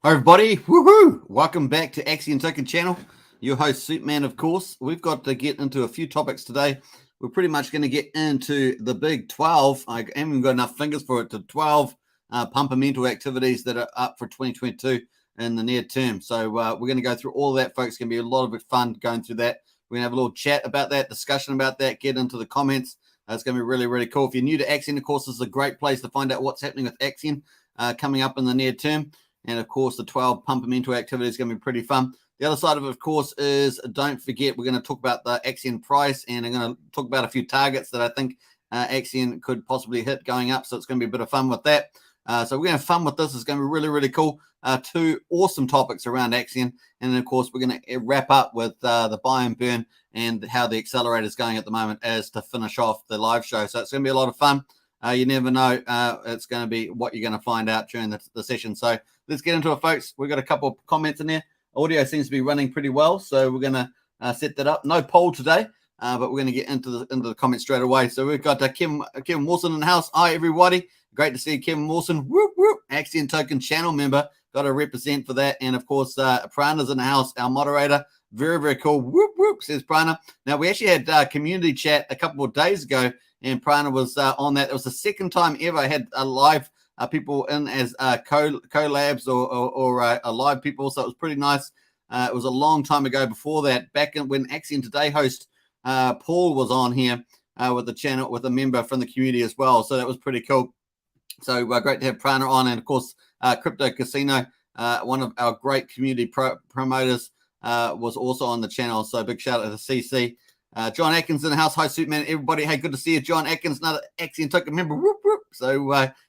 Hi everybody, woohoo! Welcome back to Axion Token Channel. Your host Superman, of course. We've got to get into a few topics today. We're pretty much going to get into the big 12. I haven't even got enough fingers for it. To 12 Pumpamental activities that are up for 2022 in the near term. So we're going to go through all of that, folks. It's going to be a lot of fun going through that. We're going to have a little chat about that, discussion about that, get into the comments. It's going to be really, really cool. If you're new to Axion, of course, this is a great place to find out what's happening with Axion coming up in the near term. And, of course, the 12 Pumpamental activity is going to be pretty fun. The other side of it, of course, is don't forget we're going to talk about the Axion price, and I'm going to talk about a few targets that I think Axion could possibly hit going up. So it's going to be a bit of fun with that. So we're going to have fun with this. It's going to be really, really cool. Two awesome topics around Axion. And then, of course, we're going to wrap up with the buy and burn and how the accelerator is going at the moment as to finish off the live show. So it's going to be a lot of fun. You never know. It's going to be what you're going to find out during the session. So let's get into it, folks. We've got a couple of comments in there. Audio seems to be running pretty well, so we're going to set that up. No poll today, but we're going to get into the comments straight away. So we've got Kevin Wilson in the house. Hi, everybody. Great to see you, Kevin Wilson. Whoop, whoop. Axion Token channel member. Got to represent for that. And, of course, Prana's in the house, our moderator. Very, very cool. Whoop, whoop, says Prana. Now, we actually had community chat a couple of days ago, and Prana was on that. It was the second time ever I had a live people in as collabs or live people. So it was pretty nice. It was a long time ago before that, back when Axion Today host Paul was on here with the channel, with a member from the community as well. So that was pretty cool. So great to have Prana on. And, of course, Crypto Casino, one of our great community promoters, was also on the channel. So big shout out to CC. John Atkins in the house. Hi, Superman. Everybody. Hey, good to see you. John Atkins, another Axion Token member. Whoop, whoop. So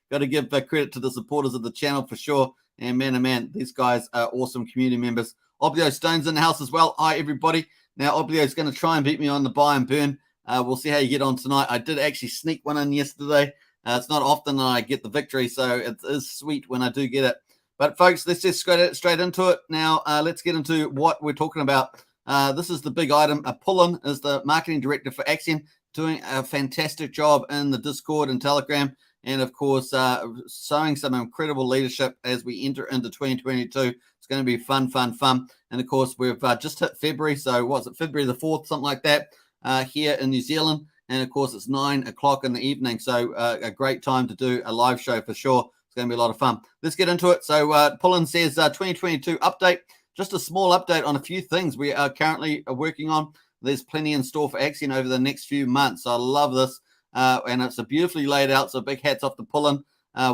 got to give credit to the supporters of the channel for sure. And man, oh man, these guys are awesome community members. Oblio Stone's in the house as well. Hi, everybody. Now, Oblio's going to try and beat me on the buy and burn. We'll see how you get on tonight. I did actually sneak one in yesterday. It's not often that I get the victory, so it is sweet when I do get it. But, folks, let's just straight into it. Now, let's get into what we're talking about. This is the big item. Pullen is the marketing director for Axion, doing a fantastic job in the Discord and Telegram. And, of course, showing some incredible leadership as we enter into 2022. It's going to be fun, fun, fun. And, of course, we've just hit February. So, what's it, February the 4th, something like that, here in New Zealand. And, of course, it's 9 o'clock in the evening. So, a great time to do a live show for sure. It's going to be a lot of fun. Let's get into it. So, Pullen says 2022 update. Just a small update on a few things we are currently working on. There's plenty in store for Axion over the next few months. So I love this. And it's a beautifully laid out. So big hats off to Pullen.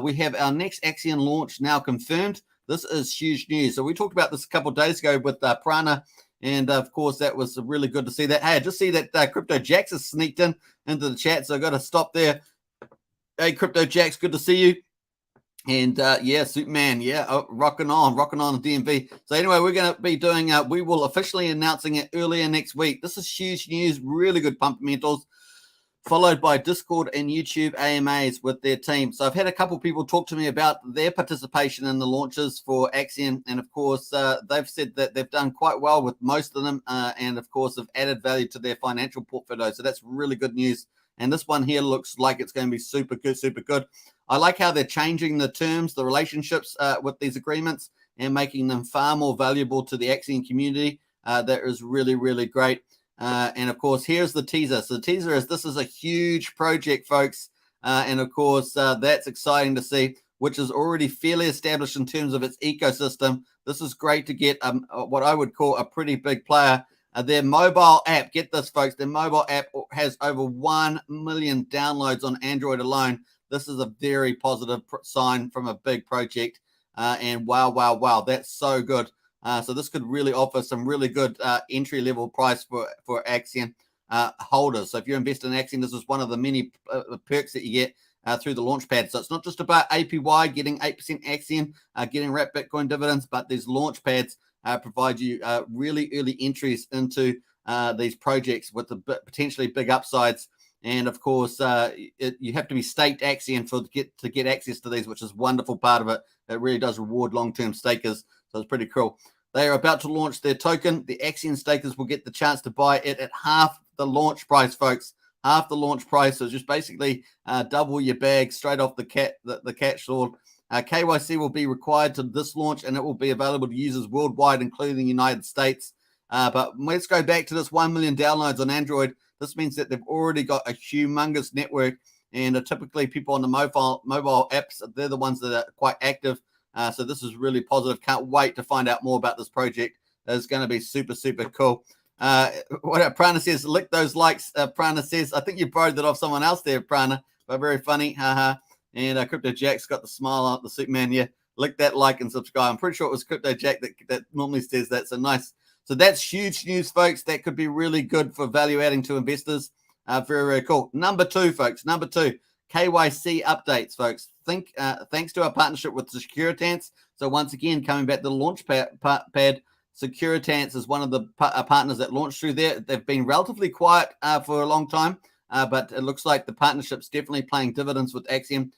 We have our next Axion launch now confirmed. This is huge news. So we talked about this a couple of days ago with Prana. And, of course, that was really good to see that. Hey, I just see that Crypto Jax has sneaked into the chat. So I've got to stop there. Hey, Crypto Jax, good to see you. And, yeah, Superman, yeah, rocking on the DMV. So anyway, we're going to be doing, we will officially announcing it earlier next week. This is huge news, really good Pumpamentals, followed by Discord and YouTube AMAs with their team. So I've had a couple people talk to me about their participation in the launches for Axion. And, of course, they've said that they've done quite well with most of them and, of course, have added value to their financial portfolio. So that's really good news. And this one here looks like it's going to be super good, super good. I like how they're changing the terms, the relationships with these agreements and making them far more valuable to the Axion community. That is really, really great. And, of course, here's the teaser. So the teaser is this is a huge project, folks. And, of course, that's exciting to see, which is already fairly established in terms of its ecosystem. This is great to get what I would call a pretty big player. Their mobile app, get this, folks, their mobile app has over 1 million downloads on Android alone. This is a very positive sign from a big project. And wow, that's so good. So this could really offer some really good entry-level price for Axion holders. So if you're invested in Axion, this is one of the many perks that you get through the launchpad. So it's not just about APY, getting 8% Axion, getting wrapped Bitcoin dividends, but these launchpads provide you really early entries into these projects with the potentially big upsides. And, of course, you have to be staked Axion to get access to these, which is a wonderful part of it. It really does reward long-term stakers. So it's pretty cool. They are about to launch their token. The Axion stakers will get the chance to buy it at half the launch price, folks. Half the launch price. So just basically double your bag straight off the catch sword. KYC will be required to this launch, and it will be available to users worldwide, including the United States. But let's go back to this 1 million downloads on Android. This means that they've already got a humongous network, and typically people on the mobile apps, they're the ones that are quite active. So this is really positive. Can't wait to find out more about this project. It's going to be super, super cool. What Prana says, lick those likes. Prana says, I think you borrowed that off someone else there, Prana, but very funny. Haha. And Crypto Jack's got the smile on the Superman. Yeah, lick that like and subscribe. I'm pretty sure it was Crypto Jack that normally says that. So nice. So that's huge news, folks. That could be really good for value adding to investors. Very, very cool. Number 2, folks. Number 2, KYC updates, folks. Thanks to our partnership with Securitas. So once again, coming back to the launch pad, Securitas is one of the partners that launched through there. They've been relatively quiet for a long time, but it looks like the partnership's definitely paying dividends with Axion.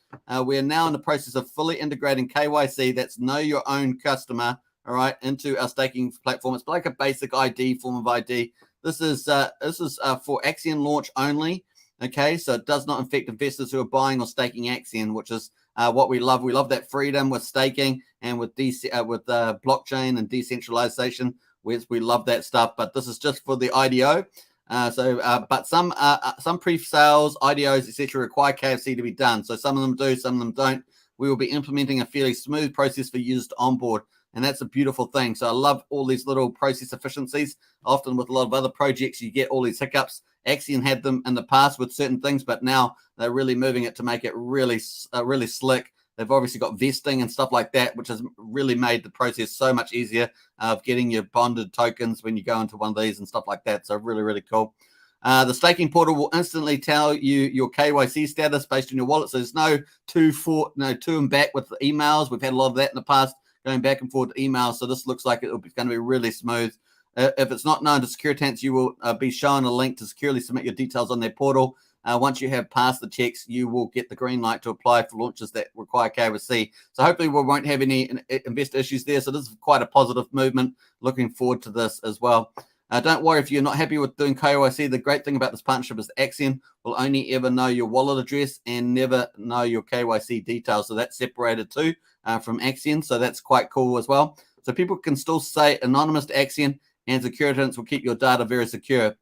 We are now in the process of fully integrating KYC, that's know your own customer, all right, into our staking platform. It's like a basic ID, form of ID. This is for Axion launch only. Okay, so it does not affect investors who are buying or staking Axion, which is what we love. We love that freedom with staking and with blockchain and decentralization. We love that stuff. But this is just for the IDO. But some pre-sales, IDOs, etc., require KYC to be done. So some of them do, some of them don't. We will be implementing a fairly smooth process for users to onboard. And that's a beautiful thing. So I love all these little process efficiencies. Often with a lot of other projects, you get all these hiccups. Axion had them in the past with certain things, but now they're really moving it to make it really slick. They've obviously got vesting and stuff like that, which has really made the process so much easier of getting your bonded tokens when you go into one of these and stuff like that. So really, really cool. The staking portal will instantly tell you your KYC status based on your wallet. So there's no to and back with the emails. We've had a lot of that in the past, going back and forth to emails. So this looks like it's going to be really smooth. If it's not known to Securitas, you will be shown a link to securely submit your details on their portal. Once you have passed the checks, you will get the green light to apply for launches that require KYC. So hopefully we won't have any investor issues there. So this is quite a positive movement. Looking forward to this as well. Don't worry if you're not happy with doing KYC. The great thing about this partnership is Axion will only ever know your wallet address and never know your KYC details. So that's separated too from Axion. So that's quite cool as well. So people can still say anonymous to Axion, and Securitas will keep your data very secure.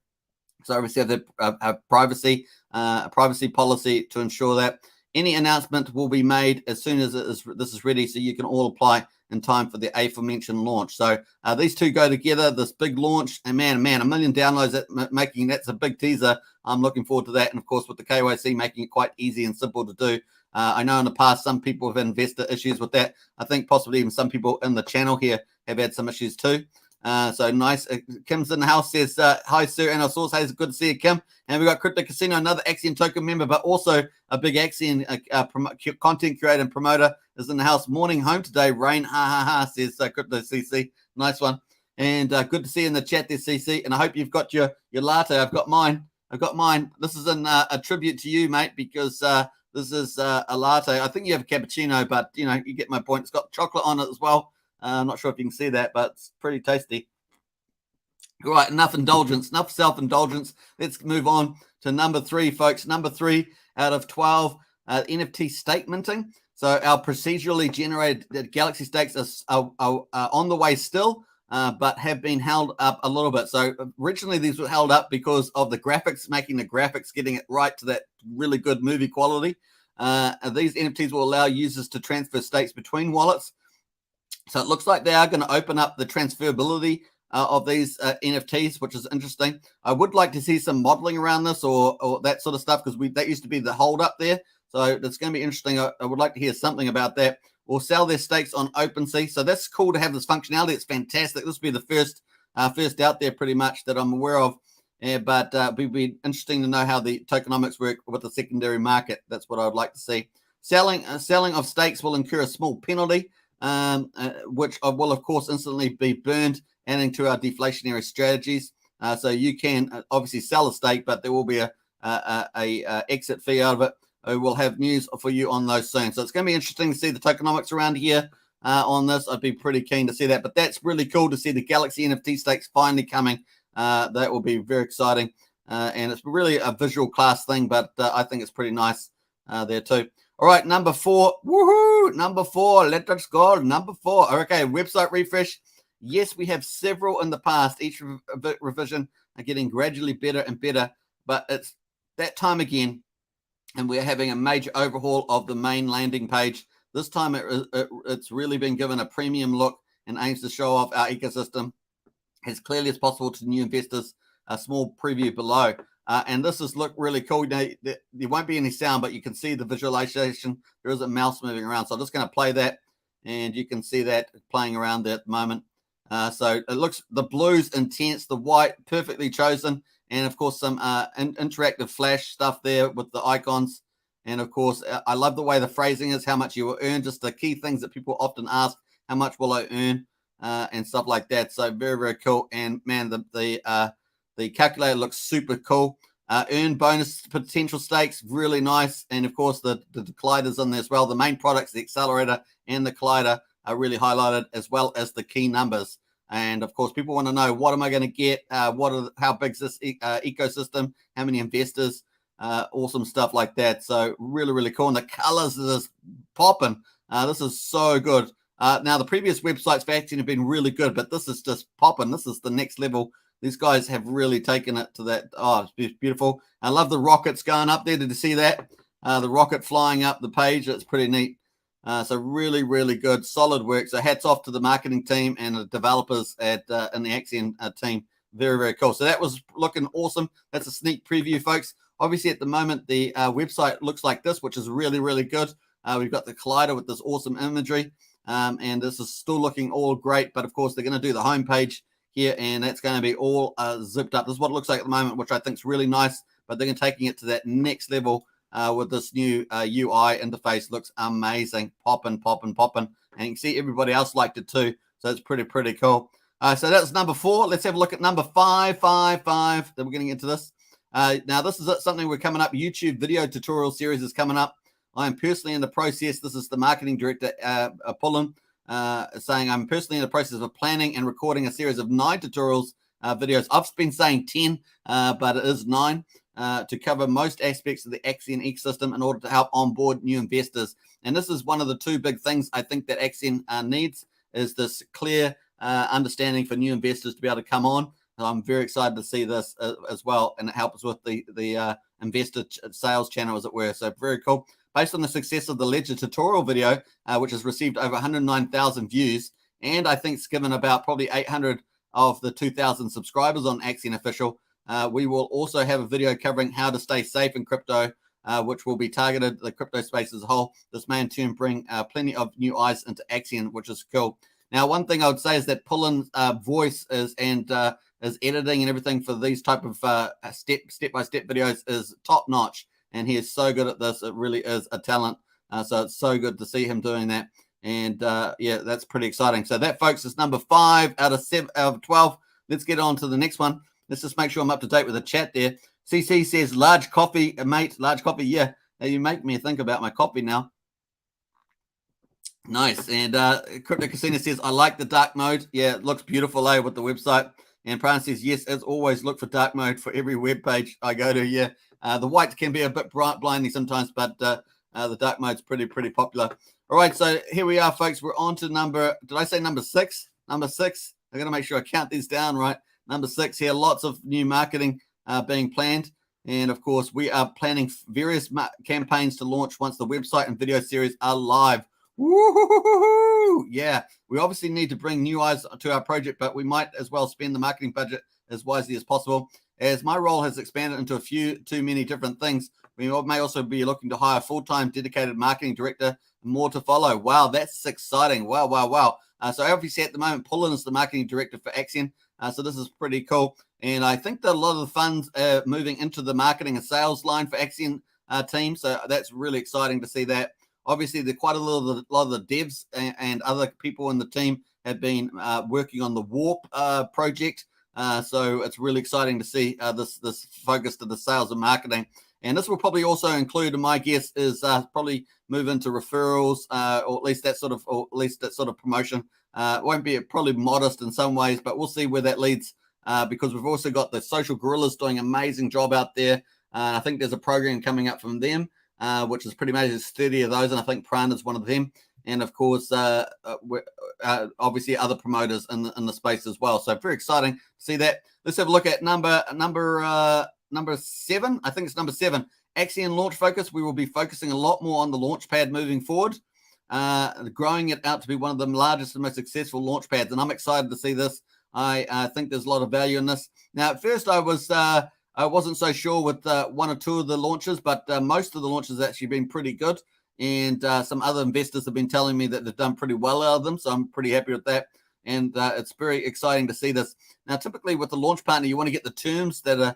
So obviously have the privacy policy to ensure that any announcement will be made as soon as this is ready, so you can all apply in time for the aforementioned launch. So these two go together, this big launch, and man, 1 million downloads, that's a big teaser. I'm looking forward to that. And of course, with the KYC, making it quite easy and simple to do. I know in the past, some people have had investor issues with that. I think possibly even some people in the channel here have had some issues too. So nice. Kim's in the house, says, hi, sir. And our source says, good to see you, Kim. And we've got Crypto Casino, another Axion token member, but also a big Axion content creator and promoter is in the house. Morning home today, rain, says Crypto CC. Nice one. And good to see you in the chat there, CC. And I hope you've got your latte. I've got mine. This is a tribute to you, mate, because this is a latte. I think you have a cappuccino, but, you get my point. It's got chocolate on it as well. I'm not sure if you can see that, but it's pretty tasty. All right, enough self-indulgence. Let's move on to number 3, folks. Number 3 out of 12, NFT stake minting. So our procedurally generated Galaxy stakes are on the way still, but have been held up a little bit. So originally these were held up because of the graphics, making the graphics, getting it right to that really good movie quality. These NFTs will allow users to transfer stakes between wallets. So it looks like they are going to open up the transferability of these NFTs, which is interesting. I would like to see some modeling around this or that sort of stuff, because that used to be the hold up there. So that's going to be interesting. I would like to hear something about that. We'll sell their stakes on OpenSea. So that's cool to have this functionality. It's fantastic. This will be the first out there pretty much that I'm aware of. But it would be interesting to know how the tokenomics work with the secondary market. That's what I would like to see. Selling of stakes will incur a small penalty, which will, of course, instantly be burned, adding to our deflationary strategies. So you can obviously sell a stake, but there will be a exit fee out of it. We'll have news for you on those soon. So it's going to be interesting to see the tokenomics around here on this. I'd be pretty keen to see that. But that's really cool to see the Galaxy NFT stakes finally coming. That will be very exciting. And it's really a visual class thing, but I think it's pretty nice there too. All right, number 4. Woohoo! Number 4. Let us go. Number 4. Okay, website refresh. Yes, we have several in the past. Each revision are getting gradually better and better, but it's that time again, and we're having a major overhaul of the main landing page. This time it's really been given a premium look and aims to show off our ecosystem as clearly as possible to new investors. A small preview below. And this has looked really cool. Now, there won't be any sound, but you can see the visualization. There is a mouse moving around. So I'm just going to play that, and you can see that playing around there at the moment. So it looks, the blue's intense, the white perfectly chosen, and of course some interactive flash stuff there with the icons. And of course, I love the way the phrasing is, how much you will earn, just the key things that people often ask, how much will I earn, and stuff like that. So very, very cool. And man, the calculator looks super cool. Earn bonus potential stakes, really nice. And of course, the colliders in there as well. The main products, the accelerator and the collider, are really highlighted, as well as the key numbers. And of course, people want to know, what am I going to get? How big is this ecosystem? How many investors? Awesome stuff like that. So really, really cool. And the colors are just popping. This is so good. Now, the previous websites for Axion have been really good, but this is just popping. This is the next level. These guys have really taken it to that. Oh, it's beautiful. I love the rockets going up there. Did you see that? The rocket flying up the page. It's pretty neat. So really, really good. Solid work. So hats off to the marketing team and the developers in the Axion team. Very, very cool. So that was looking awesome. That's a sneak preview, folks. Obviously, at the moment, the website looks like this, which is really, really good. We've got the collider with this awesome imagery. And this is still looking all great. But, of course, they're going to do the homepage here, and that's going to be all zipped up. This is what it looks like at the moment, which I think is really nice. But they're taking it to that next level with this new UI interface. Looks amazing. Popping, popping, popping. And you can see everybody else liked it too. So it's pretty, pretty cool. So that's number 4. Let's have a look at number 5. Then we're getting into this. Now, this is something we're coming up. YouTube video tutorial series is coming up. I am personally in the process. This is the marketing director, Pullen, saying, I'm personally in the process of planning and recording a series of 9 tutorials videos. I've been saying 10, but it is 9 to cover most aspects of the Axion ecosystem in order to help onboard new investors. And this is one of the 2 big things I think that Axion needs, is this clear understanding for new investors to be able to come on. And I'm very excited to see this as well, and it helps with the investor sales channel, as it were. So very cool. Based on the success of the Ledger tutorial video, which has received over 109,000 views, and I think it's given about probably 800 of the 2,000 subscribers on Axion Official, we will also have a video covering how to stay safe in crypto, which will be targeted the crypto space as a whole. This may in turn bring plenty of new eyes into Axion, which is cool. Now, one thing I would say is that Pullen's voice is editing and everything for these type of step-by-step videos is top-notch. And he is so good at this. It really is a talent. So it's so good to see him doing that. And yeah, that's pretty exciting. So that, folks, is number 5 out of 12. Let's get on to the next one. Let's just make sure I'm up to date with the chat there. CC says, large coffee, mate. Large coffee, yeah. You make me think about my coffee now. Nice. And Crypto Casino says, I like the dark mode. Yeah, it looks beautiful, with the website. And Pran says, yes, as always, look for dark mode for every web page I go to. Yeah. The white can be a bit blinding sometimes, but the dark mode's pretty popular. All right, so here we are, folks. We're on to did I say number 6? Number 6. I got to make sure I count these down right. Number 6 here. Lots of new marketing being planned. And, of course, we are planning various campaigns to launch once the website and video series are live. Woo-hoo-hoo-hoo-hoo! Yeah, we obviously need to bring new eyes to our project, but we might as well spend the marketing budget as wisely as possible. As my role has expanded into too many different things, we may also be looking to hire a full-time dedicated marketing director. More to follow. Wow, that's exciting. Wow. So obviously at the moment, Pullen is the marketing director for Axion. So this is pretty cool. And I think that a lot of the funds are moving into the marketing and sales line for Axion team. So that's really exciting to see that. Obviously, there quite a lot of the devs and other people in the team have been working on the Warp project. So it's really exciting to see this focus to the sales and marketing. And this will probably also include, my guess, is probably move into referrals, or at least that sort of promotion. It won't be probably modest in some ways, but we'll see where that leads. Because we've also got the social gorillas doing an amazing job out there. I think there's a program coming up from them. which is pretty much 30 of those, and I think Pran is one of them. And of course, obviously other promoters in the space as well. So very exciting to see that. Let's have a look at number 7. I think it's number 7. Axion launch focus. We will be focusing a lot more on the launch pad moving forward, growing it out to be one of the largest and most successful launch pads. And I'm excited to see this. I think there's a lot of value in this. Now, at first I wasn't so sure with 1 or 2 of the launches, but most of the launches have actually been pretty good. And some other investors have been telling me that they've done pretty well out of them. So I'm pretty happy with that. And it's very exciting to see this. Now, typically with the launch partner, you want to get the terms that are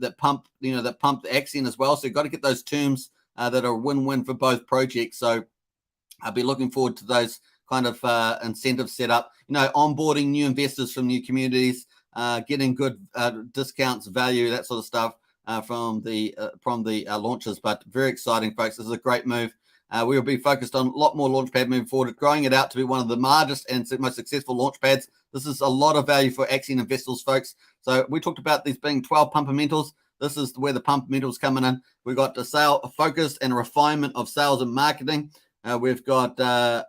that pump the Axion as well. So you've got to get those terms that are win-win for both projects. So I'll be looking forward to those kind of incentives set up. Onboarding new investors from new communities, getting good discounts, value, that sort of stuff from the launches. But very exciting, folks. This is a great move. We will be focused on a lot more launchpad moving forward, growing it out to be one of the largest and most successful launchpads. This is a lot of value for Axion investors, folks. So we talked about these being 12 Pumpamentals. This is where the Pumpamentals coming in. We've got the a focus and refinement of sales and marketing. We've got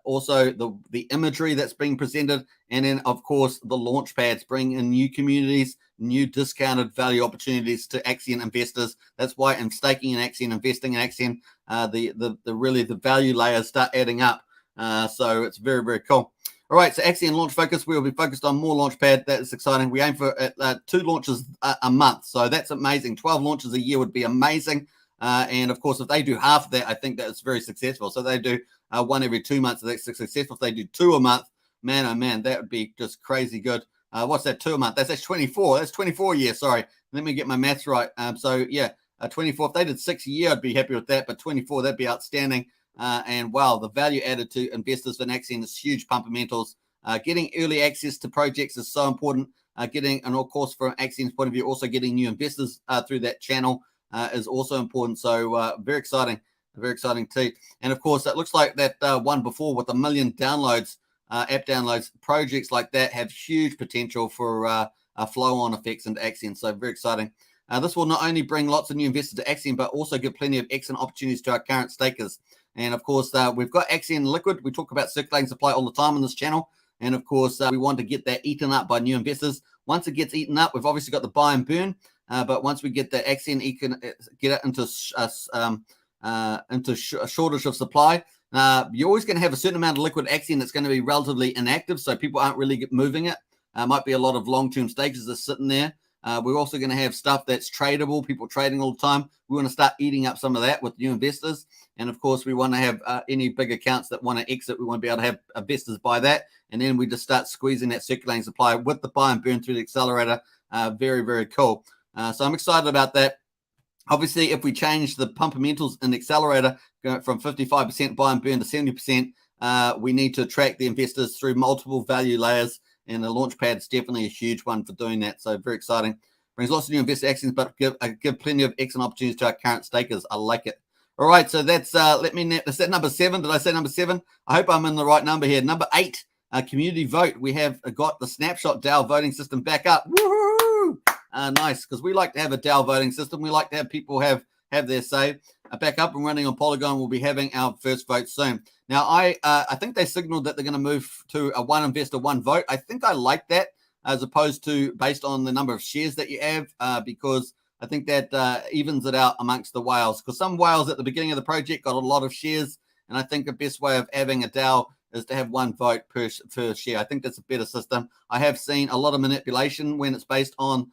also the imagery that's being presented, and then of course the launch pads bring in new communities, new discounted value opportunities to Axion investors. That's why in staking in Axion, investing in Axion, the value layers start adding up. So it's very, very cool. All right, so Axion launch focus. We will be focused on more launchpad. That is exciting. We aim for 2 launches a month, so that's amazing. 12 launches a year would be amazing. And of course, if they do half of that, I think that's very successful. So they do 1 every 2 months. That's successful. If they do 2 a month, man, oh man, that would be just crazy good. What's that, 2 a month? That's 24. That's 24 a year. Sorry. Let me get my maths right. So yeah, 24. If they did 6 a year, I'd be happy with that. But 24, that'd be outstanding. And wow, the value added to investors for Axion is huge. Pumpamentals. Getting early access to projects is so important. And of course, from Axion's point of view, also getting new investors through that channel is also important. So very exciting too. And of course, it looks like that one before with 1 million downloads, app downloads, projects like that have huge potential for flow-on effects into Axion. So very exciting. This will not only bring lots of new investors to Axion, but also give plenty of excellent opportunities to our current stakers. And of course, we've got Axion Liquid. We talk about circulating supply all the time on this channel. And of course, we want to get that eaten up by new investors. Once it gets eaten up, we've obviously got the buy and burn. But once we get the Axion, you can get it into a shortage of supply. You're always going to have a certain amount of liquid Axion that's going to be relatively inactive, so people aren't really moving it. Might be a lot of long-term stakers that's sitting there. We're also going to have stuff that's tradable, people trading all the time. We want to start eating up some of that with new investors. And of course, we want to have any big accounts that want to exit. We want to be able to have investors buy that. And then we just start squeezing that circulating supply with the buy and burn through the accelerator. Very, very cool. So I'm excited about that. Obviously, if we change the Pumpamentals in the accelerator from 55% buy and burn to 70%, we need to attract the investors through multiple value layers. And the launchpad is definitely a huge one for doing that. So very exciting. Brings lots of new investor actions, but give plenty of excellent opportunities to our current stakers. I like it. All right, so that's is that number 7? Did I say number 7? I hope I'm in the right number here. Number 8, community vote. We have got the snapshot DAO voting system back up. Woohoo! Nice, because we like to have a DAO voting system. We like to have people have their say. Back up and running on Polygon. We'll be having our first vote soon. Now, I think they signaled that they're going to move to a 1 investor, 1 vote. I think I like that as opposed to based on the number of shares that you have, because I think that evens it out amongst the whales. Because some whales at the beginning of the project got a lot of shares, and I think the best way of having a DAO is to have 1 vote per share. I think that's a better system. I have seen a lot of manipulation when it's based on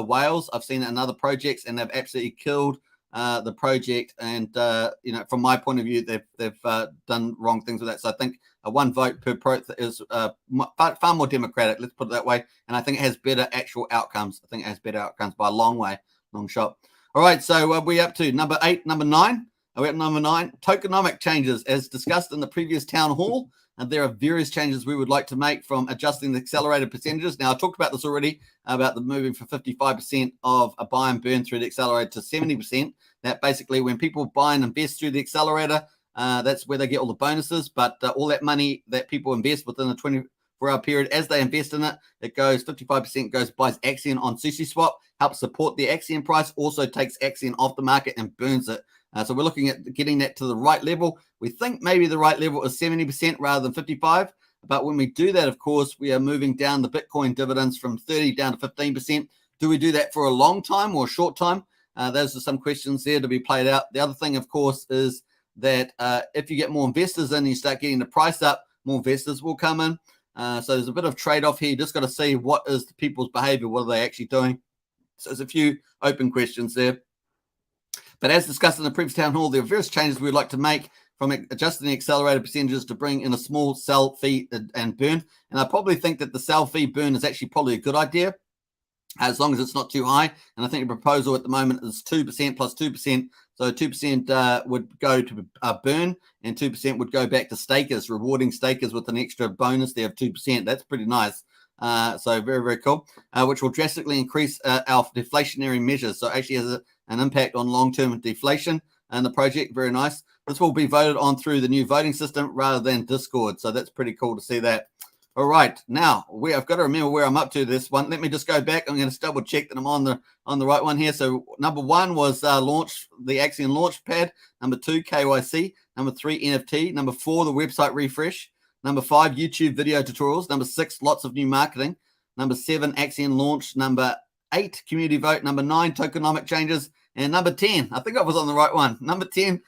whales. I've seen it in other projects, and they've absolutely killed the project. And from my point of view, they've done wrong things with that. So I think a 1 vote per pro is far more democratic. Let's put it that way. And I think it has better actual outcomes. I think it has better outcomes by a long way, long shot. All right, so we're up to number 8, number 9. We're at number 9, tokenomic changes. As discussed in the previous town hall, and there are various changes we would like to make, from adjusting the accelerated percentages. Now, I talked about this already, about the moving from 55% of a buy and burn through the accelerator to 70%. That basically, when people buy and invest through the accelerator, that's where they get all the bonuses. But all that money that people invest within a 24-hour period, as they invest in it, it goes 55% goes buys Axion on SushiSwap, helps support the Axion price, also takes Axion off the market and burns it So we're looking at getting that to the right level. We think maybe the right level is 70% rather than 55%. But when we do that, of course, we are moving down the Bitcoin dividends from 30 down to 15%. Do we do that for a long time or a short time? Those are some questions there to be played out. The other thing, of course, is that if you get more investors in, you start getting the price up, more investors will come in. So there's a bit of trade-off here. You just got to see what is the people's behavior, what are they actually doing. So there's a few open questions there. But as discussed in the previous town hall, there are various changes we'd like to make, from adjusting the accelerated percentages to bring in a small sell fee and burn. And I probably think that the sell fee burn is actually probably a good idea, as long as it's not too high. And I think the proposal at the moment is 2% plus 2%. So 2% would go to burn, and 2% would go back to stakers, rewarding stakers with an extra bonus there of 2%. That's pretty nice. So very, very cool, which will drastically increase our deflationary measures. So actually has an impact on long-term deflation in the project. Very nice. This will be voted on through the new voting system rather than Discord. So that's pretty cool to see that. All right, now I've got to remember where I'm up to this one. Let me just go back. I'm going to double check that I'm on the right one here. So number 1 was the Axion launch pad. Number 2, KYC. Number 3, NFT. Number 4, the website refresh. Number 5, YouTube video tutorials. Number 6, lots of new marketing. Number 7, Axion launch. Number 8, community vote. Number 9, tokenomic changes. And number 10, I think I was on the right one. Number 10,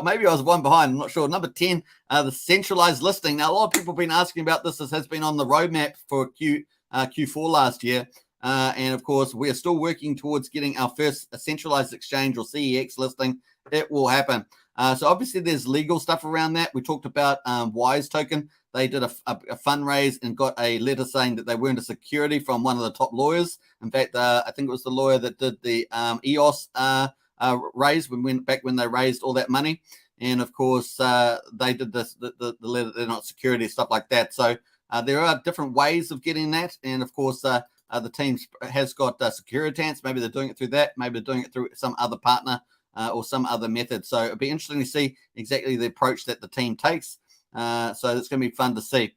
maybe I was one behind, I'm not sure. Number 10, the centralized listing. Now, a lot of people have been asking about this. This has been on the roadmap for Q4 last year. And of course, we are still working towards getting our first centralized exchange or CEX listing. It will happen. So obviously there's legal stuff around that. We talked about Wise Token. They did a fundraise and got a letter saying that they weren't a security from one of the top lawyers. In fact, I think it was the lawyer that did the EOS raise when they raised all that money. And of course, they did this, the letter, they're not security, stuff like that. So there are different ways of getting that. And of course, the team has got Securitants. Maybe they're doing it through that. Maybe they're doing it through some other partner or some other method. So it'll be interesting to see exactly the approach that the team takes. So it's going to be fun to see.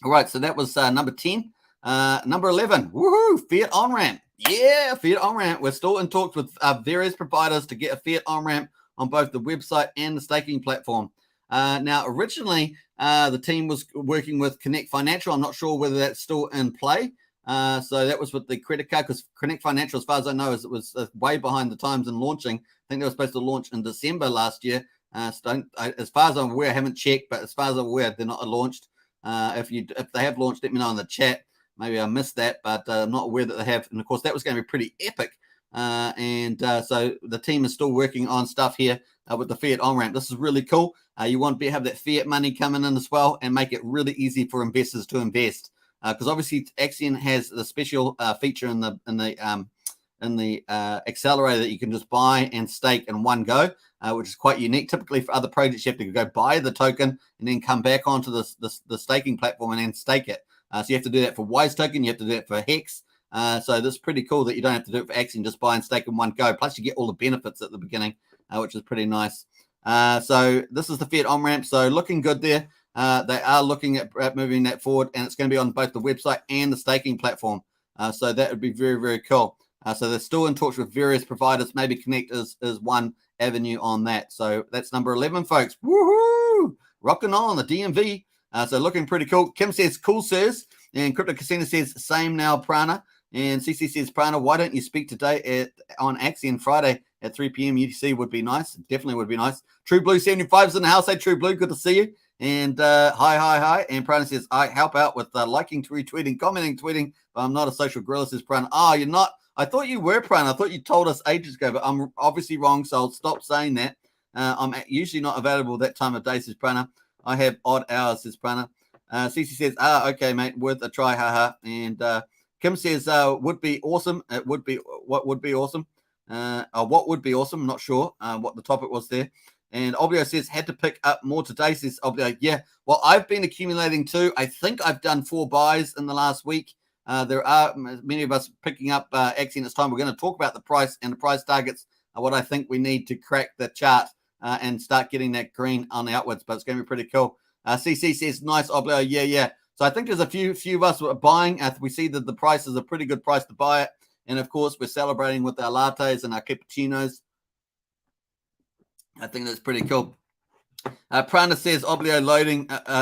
All right, so that was number 10. Number 11, woohoo, fiat on-ramp. Yeah, fiat on-ramp. We're still in talks with various providers to get a fiat on-ramp on both the website and the staking platform. Now, originally, the team was working with Connect Financial. I'm not sure whether that's still in play. So that was with the credit card, because Connect Financial, as far as I know, it was way behind the times in launching. I think they were supposed to launch in December last year. As far as I'm aware, I haven't checked, but as far as I'm aware, they're not launched. If they have launched, let me know in the chat. Maybe I missed that, but I'm not aware that they have. And of course, that was going to be pretty epic. So the team is still working on stuff here with the fiat on-ramp. This is really cool. You want to have that fiat money coming in as well and make it really easy for investors to invest. Because obviously Axion has the special feature in the accelerator that you can just buy and stake in one go, which is quite unique. Typically for other projects, you have to go buy the token and then come back onto the staking platform and then stake it. So you have to do that for Wise Token. You have to do that for Hex. So this is pretty cool that you don't have to do it for Axion, just buy and stake in one go. Plus you get all the benefits at the beginning, which is pretty nice. So this is the fiat on-ramp. So looking good there. They are looking at moving that forward, and it's going to be on both the website and the staking platform. So that would be very, very cool. So they're still in talks with various providers. Maybe Connect is one avenue on that. So that's number 11, folks. Woohoo! Rocking on the DMV. So looking pretty cool. Kim says, cool, sirs. And Crypto Casino says, same now, Prana. And CC says, Prana, why don't you speak today on Axion Friday at 3 p.m. UTC? Would be nice. Definitely would be nice. True Blue 75 is in the house. Hey, True Blue, good to see you. And hi. And Prana says, I help out with liking, retweeting, commenting, tweeting, but I'm not a social gorilla, says Prana. Oh, you're not? I thought you were, Prana. I thought you told us ages ago, but I'm obviously wrong, so I'll stop saying that. I'm usually not available that time of day, says Prana. I have odd hours, says Prana. CC says, okay, mate, worth a try, haha. And Kim says, would be awesome. What would be awesome? What would be awesome? I'm not sure what the topic was there. And Obio says, had to pick up more today, says Obio. Yeah, well, I've been accumulating too. I think I've done 4 buys in the last week. There are many of us picking up Axion this time. We're going to talk about the price and the price targets, what I think we need to crack the chart and start getting that green on the outwards, but it's going to be pretty cool. CC says, nice, Oblo. Yeah. So I think there's a few of us buying. We see that the price is a pretty good price to buy it. And of course, we're celebrating with our lattes and our cappuccinos. I think that's pretty cool. Prana says Oblio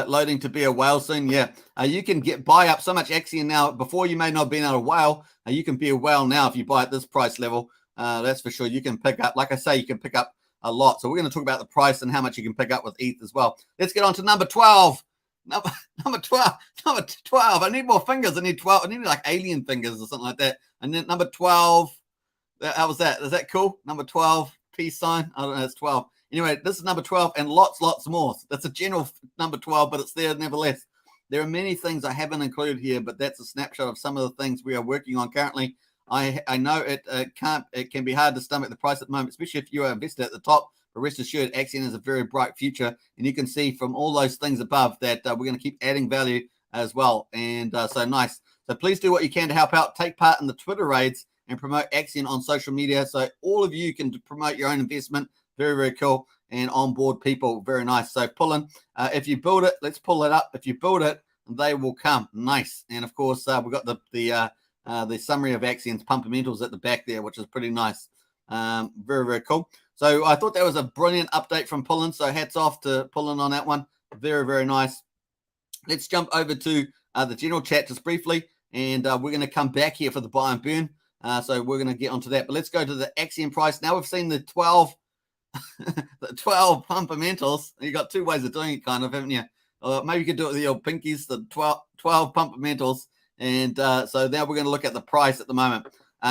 loading to be a whale soon. Yeah, you can buy up so much Axion now. Before you may not have been able to whale. You can be a whale now if you buy at this price level. That's for sure. You can pick up, like I say, you can pick up a lot. So we're going to talk about the price and how much you can pick up with ETH as well. Let's get on to number 12. Number 12. Number 12. I need more fingers. I need 12. I need like alien fingers or something like that. And then number 12. How was that? Is that cool? Number 12. Peace sign. I don't know. It's 12. Anyway, this is number 12 and lots more. That's a general number 12, but it's there nevertheless. There are many things I haven't included here, but that's a snapshot of some of the things we are working on currently. I know it can be hard to stomach the price at the moment, especially if you are invested at the top. But rest assured, Axion has a very bright future, and you can see from all those things above that we're going to keep adding value as well. And so nice. So please do what you can to help out. Take part in the Twitter raids and promote Axion on social media, so all of you can promote your own investment. Very, very cool. And onboard people. Very nice. So pull in. If you build it, let's pull it up. If you build it, they will come. Nice. And of course, we've got the summary of Axion's Pumpamentals at the back there, which is pretty nice. Very, very cool. So I thought that was a brilliant update from Pullin. So hats off to Pullin on that one. Very, very nice. Let's jump over to the general chat just briefly. And we're going to come back here for the buy and burn. So we're going to get onto that. But let's go to the Axion price. Now we've seen the 12 the 12 Pumpamentals. You got two ways of doing it, kind of, haven't you? Maybe you could do it with your pinkies, the 12 Pumpamentals. And so now we're going to look at the price at the moment.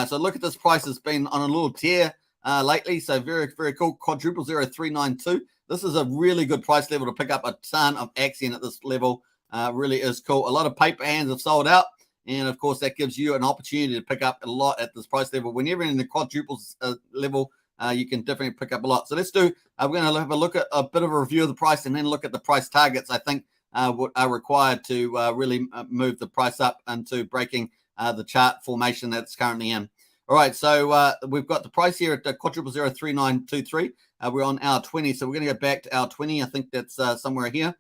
So look at this price has been on a little tear lately. So very, very cool. Quadruple 0392. This is a really good price level to pick up a ton of Axion at this level. Really is cool. A lot of paper hands have sold out. And of course, that gives you an opportunity to pick up a lot at this price level. Whenever in the quadruples level, you can definitely pick up a lot. So let's do, we're going to have a look at a bit of a review of the price and then look at the price targets, I think, what are required to really move the price up into breaking the chart formation that it's currently in. All right, so we've got the price here at quadruple 03923. We're on hour 20, so we're going to go back to hour 20. I think that's somewhere here.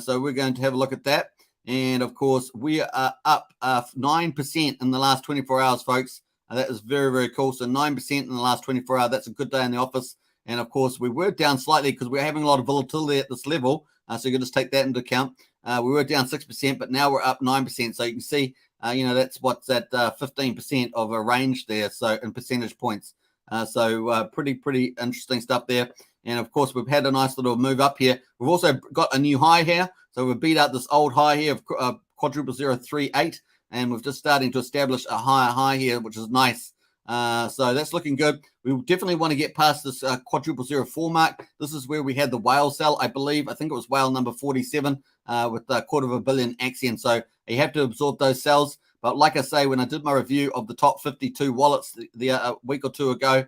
So we're going to have a look at that. And of course, we are up 9% in the last 24 hours, folks. That is very, very cool. So 9% in the last 24 hours. That's a good day in the office. And of course, we were down slightly because we're having a lot of volatility at this level. So you can just take that into account. We were down 6%, but now we're up 9%. So you can see, that's what's at 15% of a range there. So in percentage points. So pretty interesting stuff there. And of course, we've had a nice little move up here. We've also got a new high here. So we've beat out this old high here of quadruple 038. And we're just starting to establish a higher high here, which is nice. So that's looking good. We definitely want to get past this quadruple 04 mark. This is where we had the whale sell, I believe. I think it was whale number 47 with a $250 million Axion. So you have to absorb those sells. But like I say, when I did my review of the top 52 wallets a week or two ago,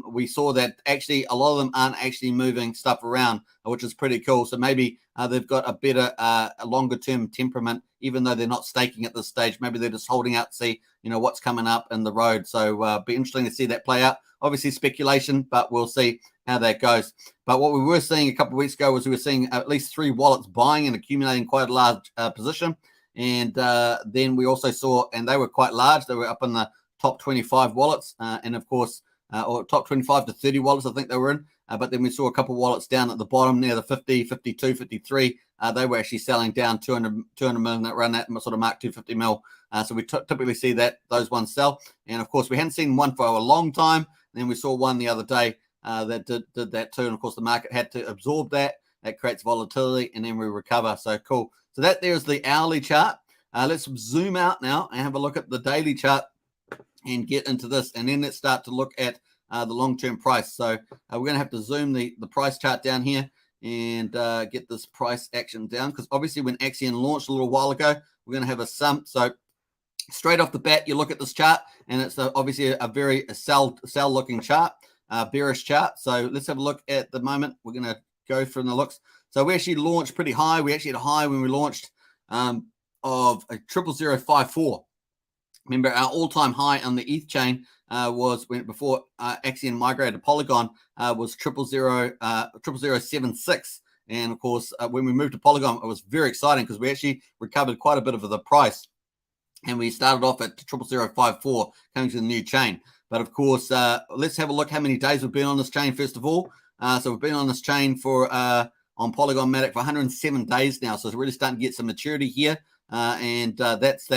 we saw that actually a lot of them aren't actually moving stuff around, which is pretty cool. So maybe they've got a better, a longer term temperament, even though they're not staking at this stage. Maybe they're just holding out to see, what's coming up in the road. So be interesting to see that play out. Obviously speculation, but we'll see how that goes. But what we were seeing a couple of weeks ago was we were seeing at least 3 wallets buying and accumulating quite a large position. And then we also saw, and they were quite large. They were up in the top 25 wallets. And of course, or top 25 to 30 wallets, I think they were in. But then we saw a couple of wallets down at the bottom near the 50, 52, 53. They were actually selling down 200 million that run that sort of mark 250 mil. So we typically see those ones sell. And of course, we hadn't seen one for a long time. And then we saw one the other day that did that too. And of course, the market had to absorb that. That creates volatility, and then we recover. So cool. So that there's the hourly chart. Let's zoom out now and have a look at the daily chart and get into this. And then let's start to look at the long-term price. So we're going to have to zoom the price chart down here and get this price action down, because obviously when Axion launched a little while ago, we're going to have a sum. So straight off the bat, you look at this chart, and it's obviously a very sell-looking chart, bearish chart. So let's have a look at the moment. We're going to go from the looks. So we actually launched pretty high. We actually had a high when we launched of a 00054. Remember, our all-time high on the ETH chain was before Axion migrated to Polygon was 00076. And of course, when we moved to Polygon, it was very exciting because we actually recovered quite a bit of the price. And we started off at 00054 coming to the new chain. But of course, let's have a look how many days we've been on this chain first of all. So we've been on this chain for on Polygon Matic for 107 days now. So it's really starting to get some maturity here. That's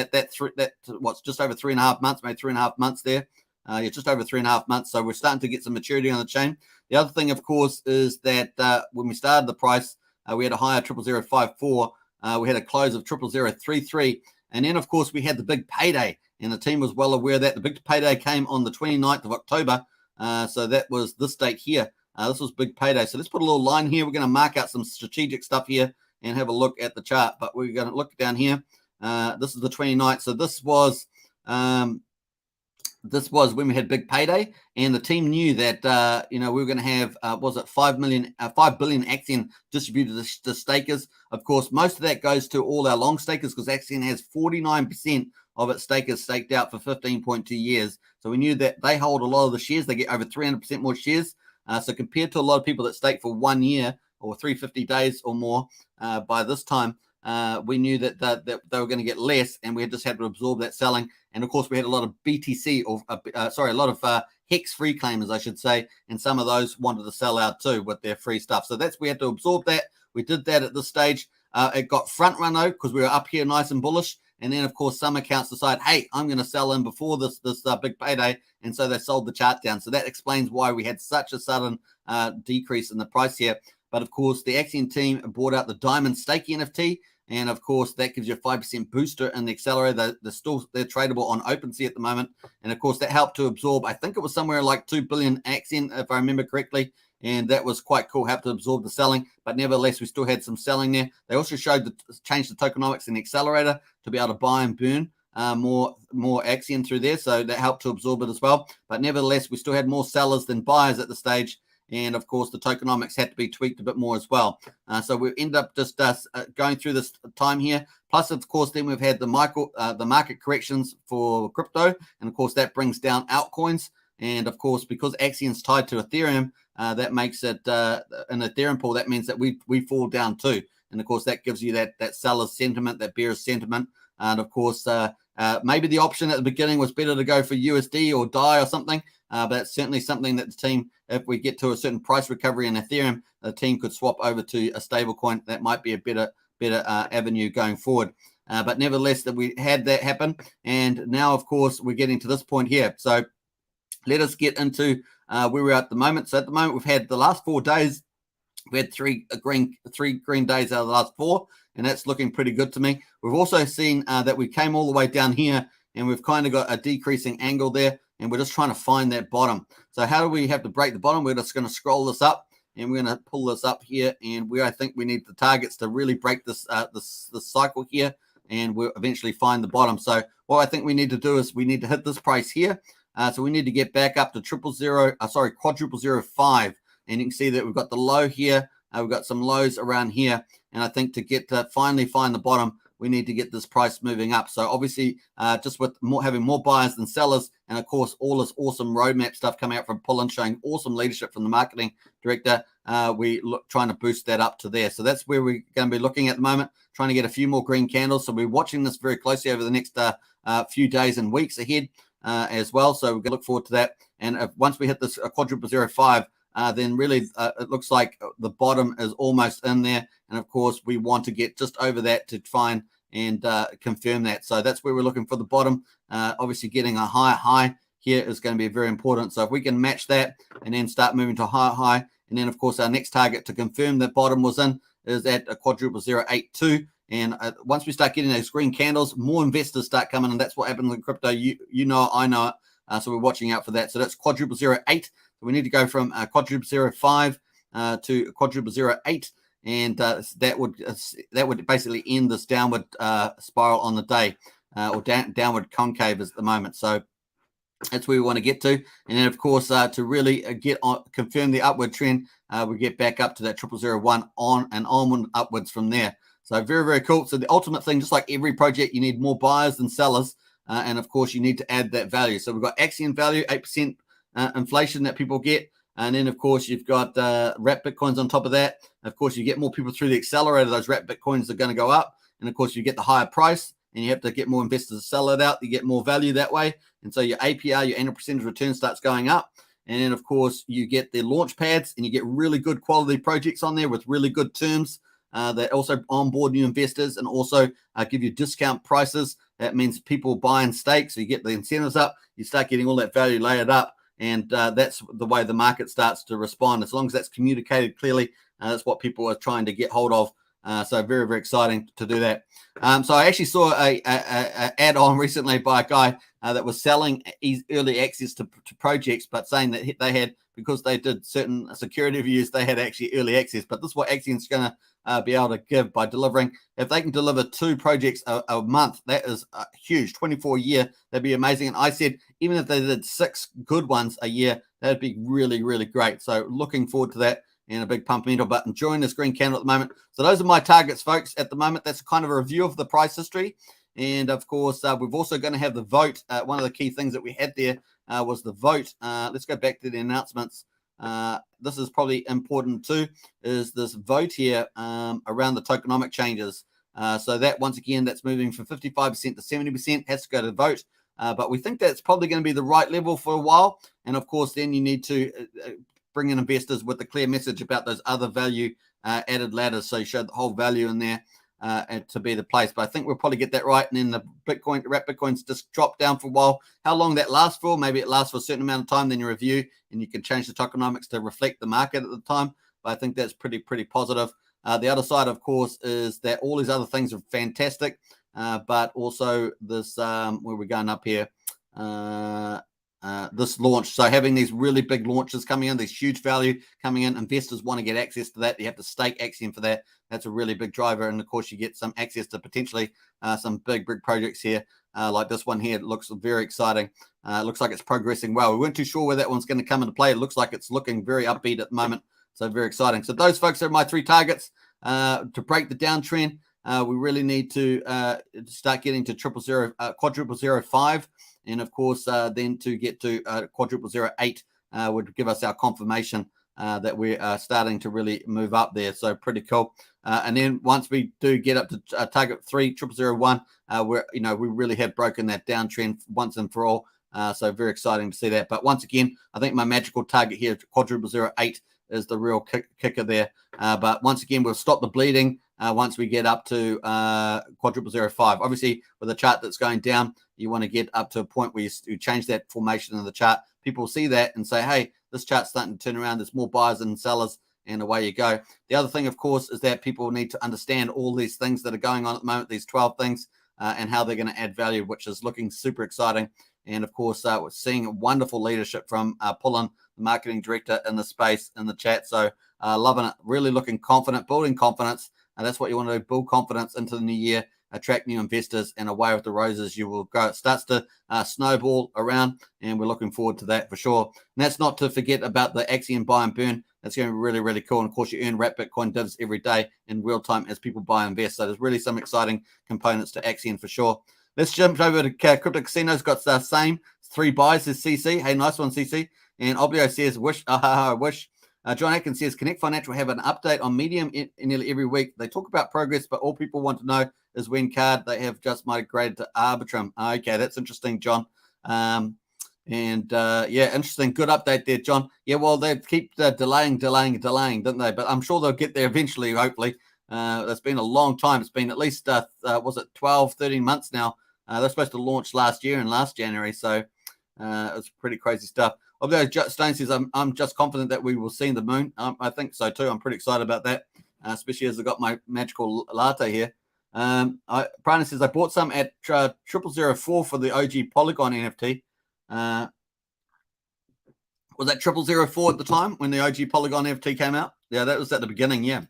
what's just over 3.5 months, maybe 3.5 months there. Yeah, just over 3.5 months. So we're starting to get some maturity on the chain. The other thing, of course, is that when we started the price, we had a high of 0.0054. We had a close of 0.0033. And then, of course, we had the big payday. And the team was well aware that the big payday came on the 29th of October. So that was this date here. This was big payday. So let's put a little line here. We're going to mark out some strategic stuff here and have a look at the chart. But we're going to look down here. This is the 29th. So this was when we had big payday, and the team knew that we were going to have 5 billion Axion distributed to stakers. Of course, most of that goes to all our long stakers because Axion has 49% of its stakers staked out for 15.2 years. So we knew that they hold a lot of the shares. They get over 300% more shares. So compared to a lot of people that stake for 1 year or 350 days or more, by this time, we knew that they were going to get less, and we just had to absorb that selling. And of course, we had a lot of BTC, a lot of Hex free claimers, I should say, and some of those wanted to sell out too with their free stuff. So we had to absorb that. We did that at this stage. It got front run out because we were up here nice and bullish. And then, of course, some accounts decide, hey, I'm going to sell in before this big payday. And so they sold the chart down. So that explains why we had such a sudden decrease in the price here. But, of course, the Axion team bought out the Diamond Stake NFT. And, of course, that gives you a 5% booster in the accelerator. They're tradable on OpenSea at the moment. And, of course, that helped to absorb, I think it was somewhere like 2 billion Axion, if I remember correctly. And that was quite cool, helped to absorb the selling. But nevertheless, we still had some selling there. They also changed the tokenomics in the accelerator to be able to buy and burn more Axion through there. So that helped to absorb it as well. But nevertheless, we still had more sellers than buyers at the stage. And, of course, the tokenomics had to be tweaked a bit more as well. So we end up just going through this time here. Plus, of course, then we've had the market corrections for crypto. And, of course, that brings down altcoins. And, of course, because Axion's tied to Ethereum, that makes it an Ethereum pool. That means that we fall down too. And, of course, that gives you that seller's sentiment, that bearish sentiment. And, of course, maybe the option at the beginning was better to go for USD or DAI or something. But it's certainly something that the team, if we get to a certain price recovery in Ethereum, the team could swap over to a stable coin. That might be a better avenue going forward. But nevertheless, that we had that happen. And now, of course, we're getting to this point here. So let us get into where we're at the moment. So at the moment, we've had the last 4 days. We had three green days out of the last 4, and that's looking pretty good to me. We've also seen that we came all the way down here, and we've kind of got a decreasing angle there, and we're just trying to find that bottom. So how do we have to break the bottom? We're just going to scroll this up, and we're going to pull this up here, and I think we need the targets to really break this cycle here, and we'll eventually find the bottom. So what I think we need to do is we need to hit this price here. So we need to get back up to quadruple 05. And you can see that we've got the low here. We've got some lows around here. And I think to get to finally find the bottom, we need to get this price moving up. So obviously, just with having more buyers than sellers, and of course, all this awesome roadmap stuff coming out from Pullen showing awesome leadership from the marketing director, trying to boost that up to there. So that's where we're going to be looking at the moment, trying to get a few more green candles. So we're watching this very closely over the next few days and weeks ahead. As well, so we're going to look forward to that. And once we hit this quadruple 05, then really it looks like the bottom is almost in there. And of course, we want to get just over that to find and confirm that. So that's where we're looking for the bottom. Obviously, getting a higher high here is going to be very important. So if we can match that and then start moving to higher high, and then of course our next target to confirm that bottom was in is at a quadruple 082. And once we start getting those green candles, more investors start coming, and that's what happens in crypto. You know, I know it. So we're watching out for that. So that's quadruple 08. So we need to go from quadruple 05 to quadruple 08, and that would basically end this downward spiral on the day, or downward concave at the moment. So that's where we want to get to. And then, of course, to really confirm the upward trend, we get back up to that 0001 on and onward upwards from there. So very, very cool. So the ultimate thing, just like every project, you need more buyers than sellers. And, of course, you need to add that value. So we've got Axion value, 8% inflation that people get. And then, of course, you've got wrapped Bitcoins on top of that. Of course, you get more people through the accelerator. Those wrapped Bitcoins are going to go up. And, of course, you get the higher price. And you have to get more investors to sell it out. You get more value that way. And so your APR, your annual percentage return, starts going up. And then, of course, you get the launch pads and you get really good quality projects on there with really good terms that also onboard new investors and also give you discount prices. That means people buy and stake, so you get the incentives up, you start getting all that value layered up, and that's the way the market starts to respond. As long as that's communicated clearly, that's what people are trying to get hold of. So very, very exciting to do that. So I actually saw a ad on recently by a guy that was selling early access to projects, but saying that they had, because they did certain security reviews, they had actually early access. But this is what Axion's going to be able to give by delivering. If they can deliver 2 projects a month, that is huge. 24 a year, that'd be amazing. And I said, even if they did 6 good ones a year, that'd be really, really great. So looking forward to that. And a big Pumpamental, but enjoying this green candle at the moment. So those are my targets, folks, at the moment. That's kind of a review of the price history. And, of course, we've also going to have the vote. One of the key things that we had there was the vote. Let's go back to the announcements. This is probably important too, is this vote here around the tokenomic changes. So that, once again, that's moving from 55% to 70%, has to go to vote. But we think that's probably going to be the right level for a while. And, of course, then you need to bring in investors with a clear message about those other value added ladders. So you show the whole value in there and to be the place. But I think we'll probably get that right. And then the wrap Bitcoins just drop down for a while. How long that lasts for? Maybe it lasts for a certain amount of time, then you review and you can change the tokenomics to reflect the market at the time. But I think that's pretty positive. The other side, of course, is that all these other things are fantastic. But also this, where we're going up here, this launch. So having these really big launches coming in, these huge value coming in, investors want to get access to that. You have to stake Axion for that. That's a really big driver. And of course, you get some access to potentially some big projects here, like this one here. It looks very exciting. It looks like it's progressing well. We weren't too sure where that one's going to come into play. It looks like it's looking very upbeat at the moment. So very exciting. So those, folks, are my 3 targets to break the downtrend. We really need to start getting to quadruple 05. And of course, then to get to quadruple 08 would give us our confirmation that we are starting to really move up there. So pretty cool. And then once we do get up to target 3001, we really have broken that downtrend once and for all. So very exciting to see that. But once again, I think my magical target here, quadruple 08, is the real kicker there. But once again, we'll stop the bleeding once we get up to quadruple 05. Obviously, with a chart that's going down, you want to get up to a point where you change that formation of the chart. People see that and say, hey, this chart's starting to turn around. There's more buyers than sellers, and away you go. The other thing, of course, is that people need to understand all these things that are going on at the moment, these 12 things, and how they're going to add value, which is looking super exciting. And, of course, we're seeing wonderful leadership from Pullen, the marketing director in the space, in the chat. So loving it, really looking confident, building confidence. And that's what you want to do, build confidence into the new year, attract new investors, and away with the roses you will go. It starts to snowball around, and we're looking forward to that for sure. And that's not to forget about the Axion buy and burn. That's going to be really, really cool. And, of course, you earn wrap Bitcoin divs every day in real time as people buy and invest. So there's really some exciting components to Axion for sure. Let's jump over to Crypto Casino's got the same 3 buys as CC. Hey, nice one, CC. And Obio says, wish. John Atkins says, Connect Financial have an update on Medium in nearly every week. They talk about progress, but all people want to know is when card they have just migrated to Arbitrum. Okay, that's interesting, John. Interesting. Good update there, John. Yeah, well, they keep delaying, didn't they? But I'm sure they'll get there eventually, hopefully. It's been a long time. It's been at least, 12, 13 months now. They're supposed to launch last year and last January, so it's pretty crazy stuff. Although Stone says, I'm just confident that we will see the moon. I think so too. I'm pretty excited about that, especially as I got my magical latte here. Prana says, I bought some at 0004 for the OG Polygon NFT. Was that 0004 at the time when the OG Polygon NFT came out? Yeah, that was at the beginning, yeah.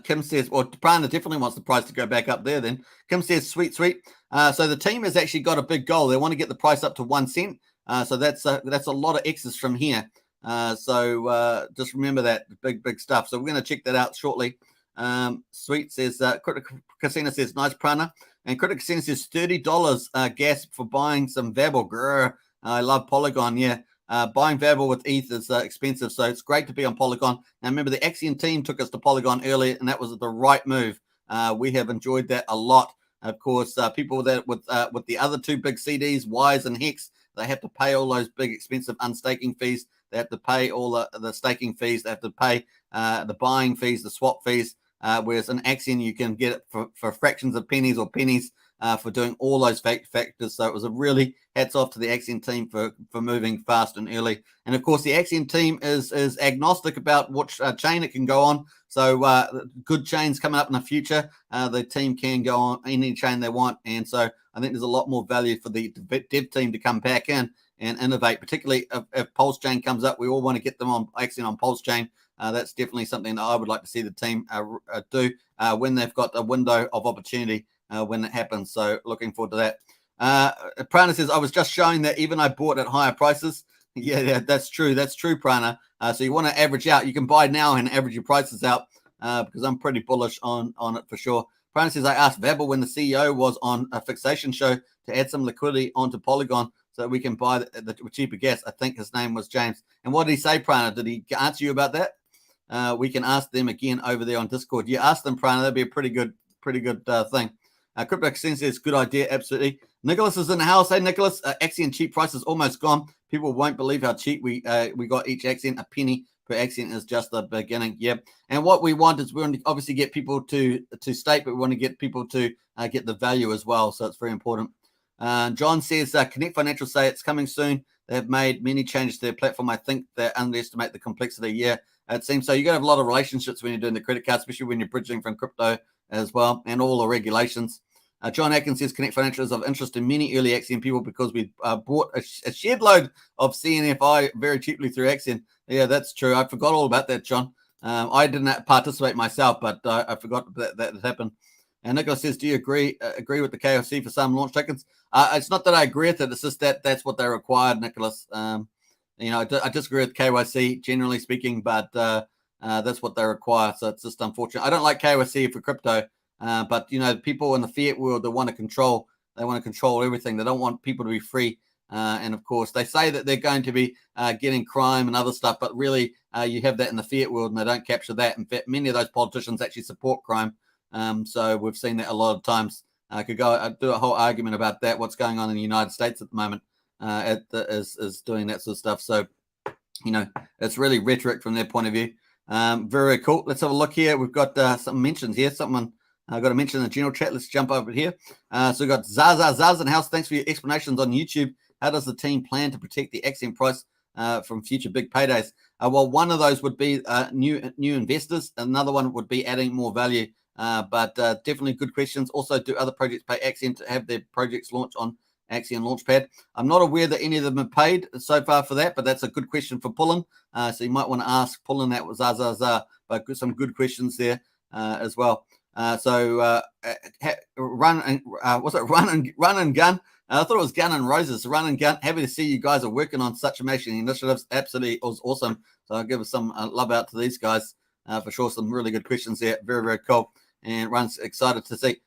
Kim says, well, Prana definitely wants the price to go back up there then. Kim says, sweet. So the team has actually got a big goal. They want to get the price up to 1 cent. So that's a lot of X's from here. So just remember that, big stuff. So we're going to check that out shortly. Sweet says, Casino says, nice Prana. And Critic Casino says $30 gas for buying some Vabble. Grr. I love Polygon, yeah. Buying Vabble with ETH is expensive, so it's great to be on Polygon. Now, remember, the Axion team took us to Polygon earlier, and that was the right move. We have enjoyed that a lot. Of course, people that with the other 2 big CDs, Wise and Hex, they have to pay all those big expensive unstaking fees. They have to pay all the staking fees. They have to pay the buying fees, the swap fees. Whereas in Axion, you can get it for fractions of pennies or pennies for doing all those factors. So it was a really hats off to the Axion team for moving fast and early. And of course, the Axion team is agnostic about which chain it can go on. So good chains coming up in the future. The team can go on any chain they want. And so I think there's a lot more value for the dev team to come back in and innovate, particularly if Pulsechain comes up. We all want to get them on Axion on Pulsechain. That's definitely something that I would like to see the team do when they've got a window of opportunity when it happens. So looking forward to that. Prana says, I was just showing that even I bought at higher prices. Yeah, that's true. That's true, Prana. So you want to average out. You can buy now and average your prices out because I'm pretty bullish on it for sure. Prana says, I asked Vabel when the CEO was on a fixation show to add some liquidity onto Polygon so we can buy the cheaper gas. I think his name was James. And what did he say, Prana? Did he answer you about that? We can ask them again over there on Discord. You ask them, Prana. That'd be a pretty good thing. Crypto Exchange says, good idea. Absolutely. Nicholas is in the house. Hey, Nicholas. Axion cheap price is almost gone. People won't believe how cheap we got each Axion. A penny per Axion is just the beginning. Yep. And what we want is we want to obviously get people to stake, but we want to get people to get the value as well. So it's very important. John says, Connect Financial say it's coming soon. They have made many changes to their platform. I think they underestimate the complexity. Yeah, it seems so. You're going to have a lot of relationships when you're doing the credit card, especially when you're bridging from crypto as well, and all the regulations. John Atkins says Connect Financial is of interest to many early Axion people because we bought a shed load of CNFI very cheaply through Axion. Yeah, that's true. I forgot all about that, John. I didn't participate myself, but I forgot that happened. And Nicholas says, do you agree with the KOC for some launch tokens? It's not that I agree with it. It's just that's what they required, Nicholas. I disagree with KYC, generally speaking, but that's what they require. So it's just unfortunate. I don't like KYC for crypto, but, people in the fiat world, they want to control everything. They don't want people to be free. And, of course, they say that they're going to be getting crime and other stuff, but really you have that in the fiat world, and they don't capture that. In fact, many of those politicians actually support crime. So we've seen that a lot of times. I could do a whole argument about that, what's going on in the United States at the moment is doing that sort of stuff. So, it's really rhetoric from their point of view. Very cool. Let's have a look here. We've got some mentions here. Someone got to mention in the general chat. Let's jump over here. So we've got Zaz in house. Thanks for your explanations on YouTube. How does the team plan to protect the Axion price from future big paydays? Well, one of those would be new investors. Another one would be adding more value. But definitely good questions. Also, do other projects pay Axion to have their projects launch on Axion Launchpad? I'm not aware that any of them are paid so far for that, but that's a good question for Pullen. So you might want to ask Pullen that was but some good questions there as well. Run and gun. I thought it was Gun and Roses. Run and Gun. Happy to see you guys are working on such amazing initiatives. Absolutely, it was awesome. So I'll give us some love out to these guys for sure. Some really good questions there. Very, very cool. And Run's excited to see.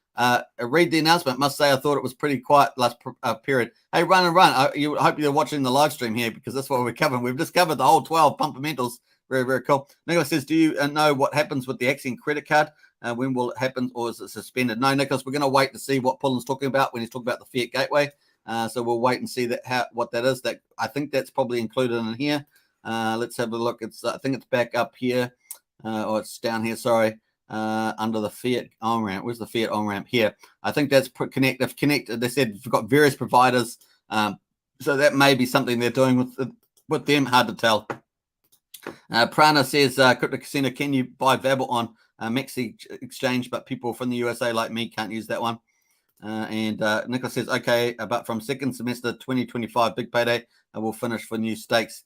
Read the announcement. Must say I thought it was pretty quiet last period. Hey, Run and Run. I hope you're watching the live stream here because that's what we're covering. We've just covered the whole 12 Pumpamentals. Very, very cool. Nicholas says, do you know what happens with the Axion credit card? When will it happen, or is it suspended? No, Nicholas, we're going to wait to see what Pullen's talking about when he's talking about the Fiat Gateway. So we'll wait and see what that is. That I think that's probably included in here. Let's have a look. I think it's back up here. Or it's down here, sorry, under the Fiat on-ramp. Where's the Fiat on-ramp? Here. I think that's connected. They said we've got various providers. So that may be something they're doing with them. Hard to tell. Prana says, Crypto Casino, can you buy Vabel on Mexi Exchange, but people from the USA like me can't use that one? And Nicholas says, okay, but from second semester 2025, big payday, and we'll finish for new stakes.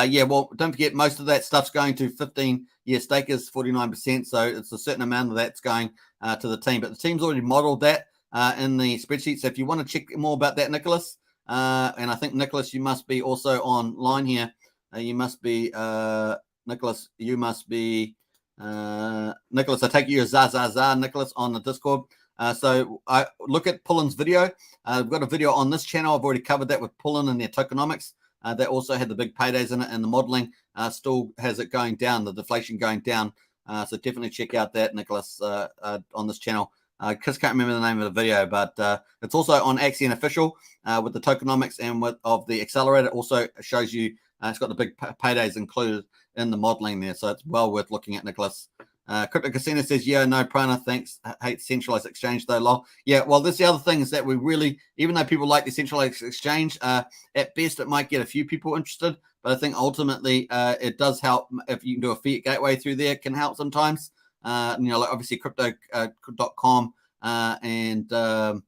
Yeah, well, don't forget, most of that stuff's going to 15-year stakers, 49%. So it's a certain amount of that's going to the team. But the team's already modeled that in the spreadsheet. So if you want to check more about that, Nicholas, and I think, Nicholas, you must be also online here. You must be, Nicholas, Nicholas, I take you as Nicholas, on the Discord. So I look at Pullen's video. I've got a video on this channel. I've already covered that with Pullen and their tokenomics. They also had the big paydays in it, and the modeling still has it going down, the deflation going down. So definitely check out that, Nicholas, on this channel. I just can't remember the name of the video, but it's also on Axion Official with the tokenomics and of the accelerator. It also shows you, it's got the big paydays included in the modeling there. So it's well worth looking at, Nicholas. Crypto Casino says, yeah, no, Prana, thanks. Hate centralized exchange, though, lol. Yeah, well, that's the other thing is that we really, even though people like the centralized exchange, at best, it might get a few people interested. But I think ultimately it does help if you can do a fiat gateway through there. It can help sometimes. Like obviously crypto.com and KuCoin,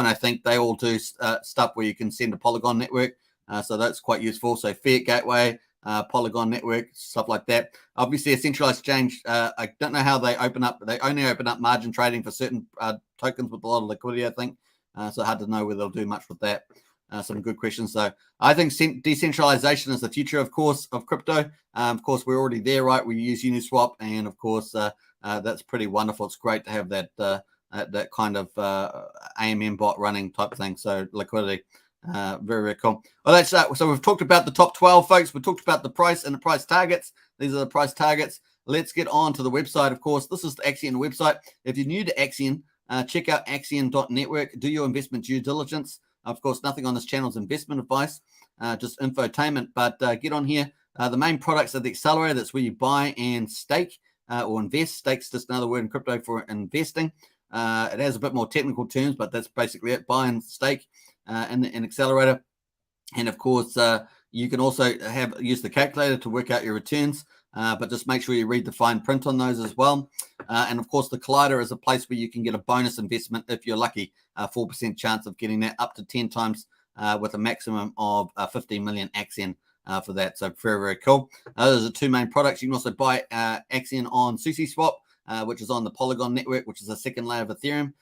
I think they all do stuff where you can send a Polygon network. So that's quite useful. So fiat gateway, Polygon network, stuff like that. Obviously, a centralized exchange, I don't know how they open up. They only open up margin trading for certain tokens with a lot of liquidity, I think. So hard to know whether they'll do much with that. Some good questions. So I think decentralization is the future, of course, of crypto. Of course, we're already there, right? We use Uniswap, and of course, that's pretty wonderful. It's great to have that that kind of AMM bot running type thing. So liquidity. Very, very cool. Well, that's so we've talked about the top 12, folks. We talked about the price and the price targets. These are the price targets. Let's get on to the website. Of course, this is the Axion website. If you're new to Axion, check out axion.network. Do your investment due diligence. Of course, nothing on this channel is investment advice, just infotainment. But get on here. The main products are the accelerator. That's where you buy and stake or invest. Stake's just another word in crypto for investing. It has a bit more technical terms, but that's basically it. Buy and stake in an accelerator. And of course, you can also use the calculator to work out your returns, but just make sure you read the fine print on those as well. And of course, the collider is a place where you can get a bonus investment if you're lucky, 4% chance of getting that up to 10 times with a maximum of 15 million Axion for that. So very, very cool. Those are the two main products. You can also buy Axion on SushiSwap, which is on the Polygon network, which is the second layer of Ethereum.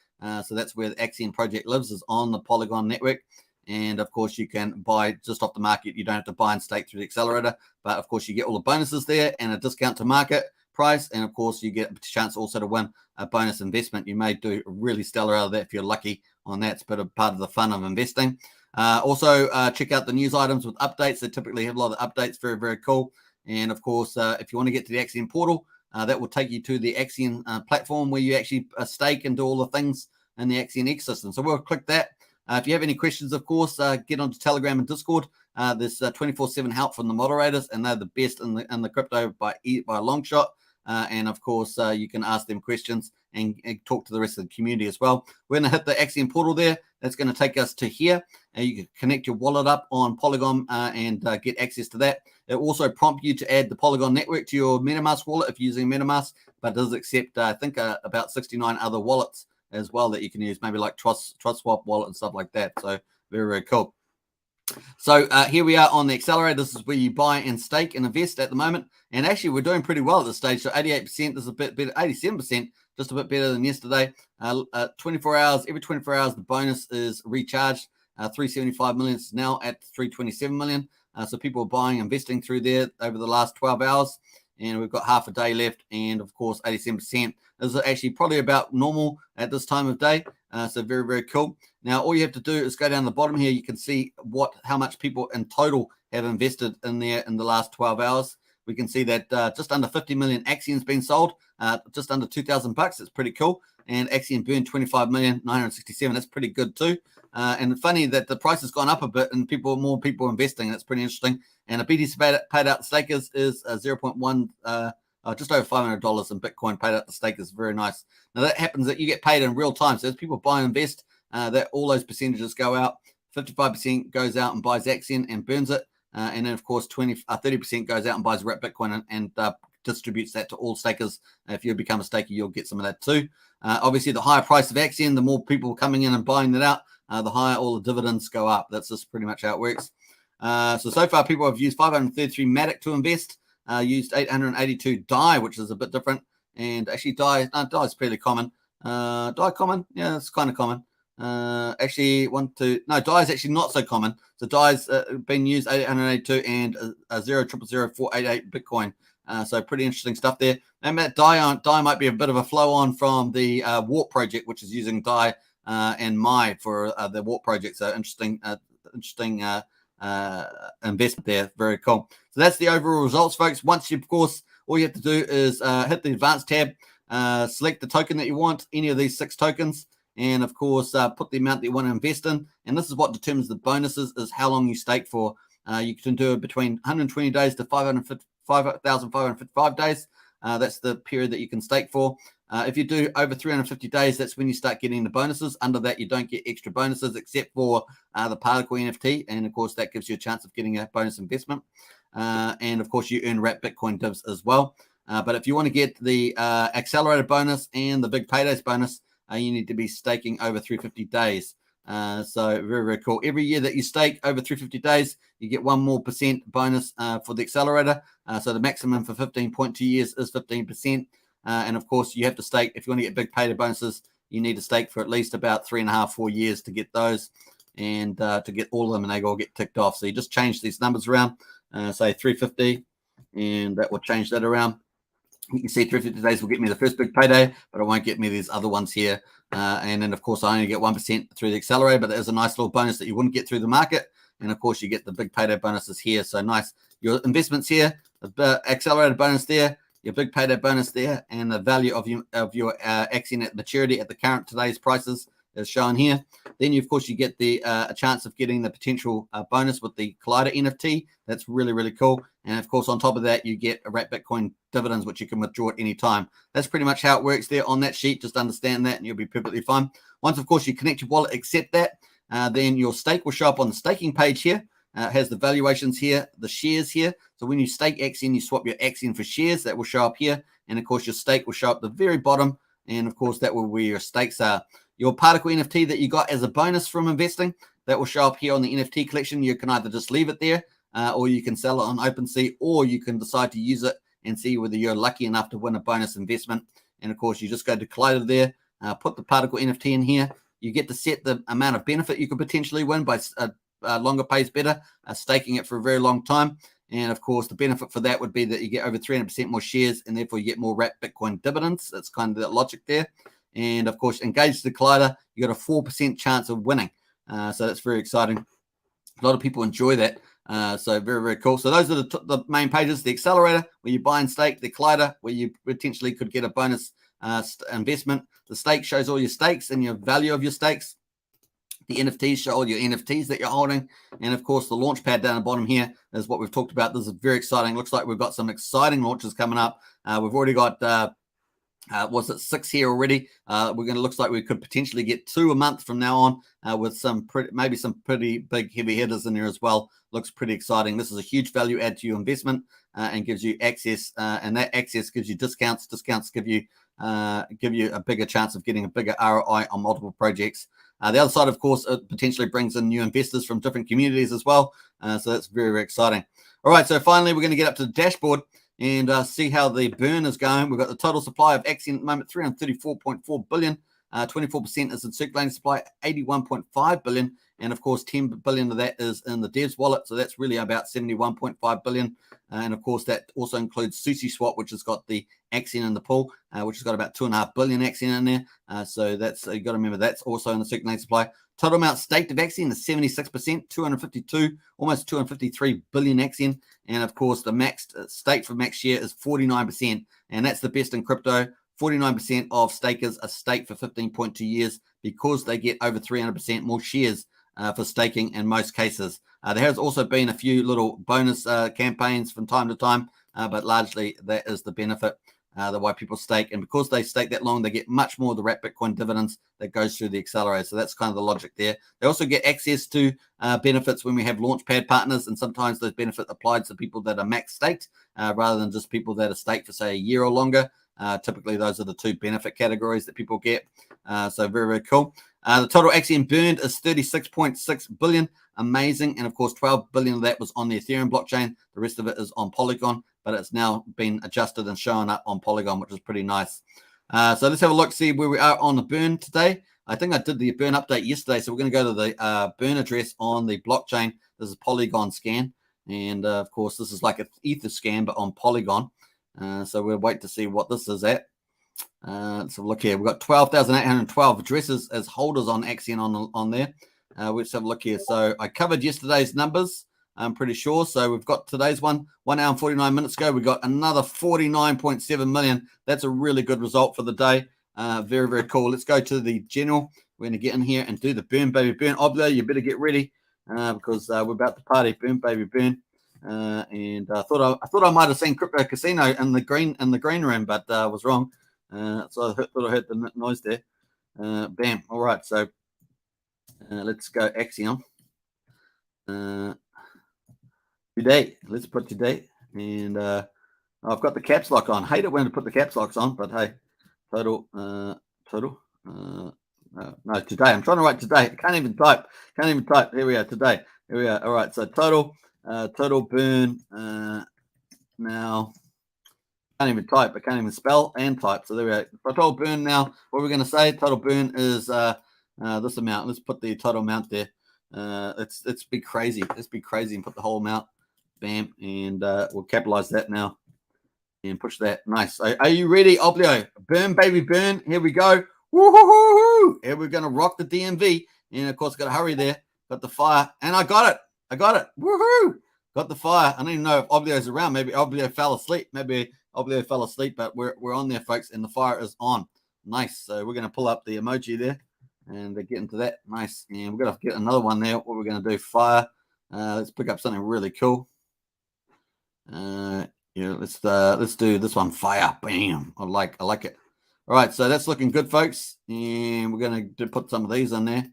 So that's where the Axion project lives, is on the Polygon network. And of course, you can buy just off the market. You don't have to buy and stake through the accelerator. But of course, you get all the bonuses there and a discount to market price. And of course, you get a chance also to win a bonus investment. You may do really stellar out of that if you're lucky on that. It's a bit of part of the fun of investing. Also, check out the news items with updates. They typically have a lot of updates. Very, very cool. And of course, if you want to get to the Axion portal, that will take you to the Axion platform where you actually stake and do all the things in the Axion ecosystem. So we'll click that. If you have any questions, of course, get onto Telegram and Discord. There's 24/7 help from the moderators, and they're the best in the crypto by a long shot. And of course, you can ask them questions and talk to the rest of the community as well. We're going to hit the Axion portal there. That's going to take us to here. You can connect your wallet up on Polygon and get access to that. It will also prompt you to add the Polygon network to your MetaMask wallet if you're using MetaMask, but it does accept, I think, about 69 other wallets as well that you can use, maybe like TrustSwap wallet and stuff like that. So very, very cool. So here we are on the accelerator. This is where you buy and stake and invest at the moment. And actually, we're doing pretty well at this stage. So 88% is a bit better, 87%, just a bit better than yesterday. 24 hours, every 24 hours, the bonus is recharged. 375 million is now at 327 million. So people are buying, investing through there over the last 12 hours. And we've got half a day left. And of course, 87% is actually probably about normal at this time of day. So very, very cool. Now, all you have to do is go down the bottom here. You can see how much people in total have invested in there in the last 12 hours. We can see that just under 50 million Axion's been sold, just under $2,000. It's pretty cool. And Axion burned 25,967. That's pretty good too. And funny that the price has gone up a bit and more people investing. That's pretty interesting. And the BTC paid out to stakers is 0.1, just over $500 in Bitcoin paid out to stakers. Very nice. Now that happens that you get paid in real time. So as people buy and invest, that all those percentages go out. 55% goes out and buys Axion and burns it. And then of course 30% goes out and buys wrapped Bitcoin and distributes that to all stakers. If you become a staker, you'll get some of that too. Obviously, the higher price of Axion, the more people coming in and buying that out, the higher all the dividends go up. That's just pretty much how it works. So far, people have used 533 Matic to invest, used 882 DAI, which is a bit different. And actually, DAI is fairly common. DAI common? Yeah, it's kind of common. DAI is actually not so common. So DAI's been used 882 and 0000488 Bitcoin. So pretty interesting stuff there. And that DAI might be a bit of a flow on from the Warp project, which is using DAI and Mai for the Warp project. So interesting investment there. Very cool. So that's the overall results, folks. Once you, of course, all you have to do is hit the advanced tab. select the token that you want, any of these 6 tokens, and of course, put the amount that you want to invest in. And this is what determines the bonuses, is how long you stake for. You can do it between 120 days to 5,555 days. That's the period that you can stake for. If you do over 350 days, that's when you start getting the bonuses. Under that, you don't get extra bonuses except for the particle NFT. And of course, that gives you a chance of getting a bonus investment. And of course, you earn wrapped Bitcoin divs as well. But if you want to get the accelerated bonus and the big paydays bonus, you need to be staking over 350 days. So very, very cool. Every year that you stake over 350 days, you get 1% more bonus for the accelerator. So the maximum for 15.2 years is 15%. And of course, you have to stake. If you want to get big payday bonuses, you need to stake for at least about 3.5, 4 years to get those, and to get all of them, and they all get ticked off. So you just change these numbers around, say 350, and that will change that around. You can see 350 days will get me the first big payday, but it won't get me these other ones here. And then, of course, I only get 1% through the accelerator, but there's a nice little bonus that you wouldn't get through the market. And, of course, you get the big payday bonuses here. So nice. Your investments here, the accelerated bonus there, your big payday bonus there, and the value of your Axion at maturity at the current today's prices is shown here. Then, of course, you get the a chance of getting the potential bonus with the Collider NFT. That's really, really cool. And, of course, on top of that, you get a wrapped Bitcoin dividends, which you can withdraw at any time. That's pretty much how it works there on that sheet. Just understand that, and you'll be perfectly fine. Once, of course, you connect your wallet, accept that, then your stake will show up on the staking page here. It has the valuations here, the shares here. So when you stake Axion, you swap your Axion for shares. That will show up here. And, of course, your stake will show up at the very bottom. And, of course, that will be where your stakes are. Your particle NFT that you got as a bonus from investing, that will show up here on the NFT collection. You can either just leave it there, or you can sell it on OpenSea, or you can decide to use it and see whether you're lucky enough to win a bonus investment. And, of course, you just go to Collider there, put the particle NFT in here. You get to set the amount of benefit you could potentially win by longer pays better, staking it for a very long time. And, of course, the benefit for that would be that you get over 300% more shares, and therefore you get more wrapped Bitcoin dividends. That's kind of the logic there. And, of course, engage the Collider, you got a 4% chance of winning. So that's very exciting. A lot of people enjoy that. So very, very cool. So those are the main pages: the accelerator, where you buy and stake; the Collider, where you potentially could get a bonus investment. The stake shows all your stakes and your value of your stakes. The NFTs show all your NFTs that you're holding. And, of course, the launch pad down the bottom here is what we've talked about. This is very exciting. Looks like we've got some exciting launches coming up. We've already got... 6 here already. Looks like we could potentially get 2 a month from now on, with maybe some pretty big heavy hitters in there as well. Looks pretty exciting. This is a huge value add to your investment, and gives you access, and that access gives you discounts. Discounts give you a bigger chance of getting a bigger ROI on multiple projects. The other side, of course, it potentially brings in new investors from different communities as well. So that's very, very exciting. All right, so finally we're going to get up to the dashboard and see how the burn is going. We've got the total supply of Axion at the moment, 334.4 billion. 24% is in circulating supply, 81.5 billion. And, of course, 10 billion of that is in the devs wallet. So that's really about 71.5 billion. And, of course, that also includes SushiSwap, which has got the Axion in the pool, which has got about 2.5 billion Axion in there. So that's, you got to remember, that's also in the circulating supply. Total amount staked of Axion is 76%, 252, almost 253 billion Axion. And, of course, the max stake for max share is 49%. And that's the best in crypto. 49% of stakers are staked for 15.2 years because they get over 300% more shares for staking in most cases. There has also been a few little bonus campaigns from time to time, but largely that is the benefit, the why people stake. And because they stake that long, they get much more of the wrapped Bitcoin dividends that goes through the accelerator. So that's kind of the logic there. They also get access to benefits when we have launchpad partners, and sometimes those benefits apply to people that are max staked rather than just people that are staked for, say, a year or longer. Typically, those are the 2 benefit categories that people get. So very, very cool. The total Axion burned is 36.6 billion. Amazing. And, of course, 12 billion of that was on the Ethereum blockchain. The rest of it is on Polygon, but it's now been adjusted and shown up on Polygon, which is pretty nice. So let's have a look, see where we are on the burn today. I think I did the burn update yesterday, so we're going to go to the burn address on the blockchain. This is Polygon scan. And, of course, this is like an Ether scan, but on Polygon. So we'll wait to see what this is at. Let's have a look here. We've got 12,812 addresses as holders on Axion on there. Let's have a look here. So I covered yesterday's numbers. I'm pretty sure. So we've got today's one 1 hour and 49 minutes ago. We got another 49.7 million. That's a really good result for the day. Very, very cool. Let's go to the general. We're going to get in here and do the burn, baby, burn. Obvio, you better get ready because we're about to party. Burn, baby, burn. And I thought I might have seen Crypto Casino in the green room, but I was wrong. So I thought I heard the noise there. Bam. All right. So let's go Axion. Today. Let's put today. And I've got the caps lock on. Hate it when I put the caps locks on, but hey, total. No, today. I'm trying to write today. I can't even type. Here we are. Today. Here we are. All right. So total burn. Now, can't even type. I can't even spell and type. So there we are. Total burn now. What we're going to say? Total burn is this amount. Let's put the total amount there. Let's be crazy. Let's be crazy and put the whole amount. Bam. And we'll capitalize that now and push that. Nice. Are you ready, Oblio? Burn, baby, burn. Here we go. Woo-hoo-hoo-hoo. Here we're going to rock the DMV. And of course, got to hurry there. Got the fire. And I got it. Woohoo. Got the fire. I don't even know if Oblio's around. Maybe Oblio fell asleep. But we're on there, folks, and the fire is on. Nice. So we're going to pull up the emoji there and get into that. Nice. And we're going to get another one there. What we're going to do, fire. Let's pick up something really cool. Let's do this one, fire. Bam. I like it. All right, so that's looking good, folks. And we're going to put some of these on there.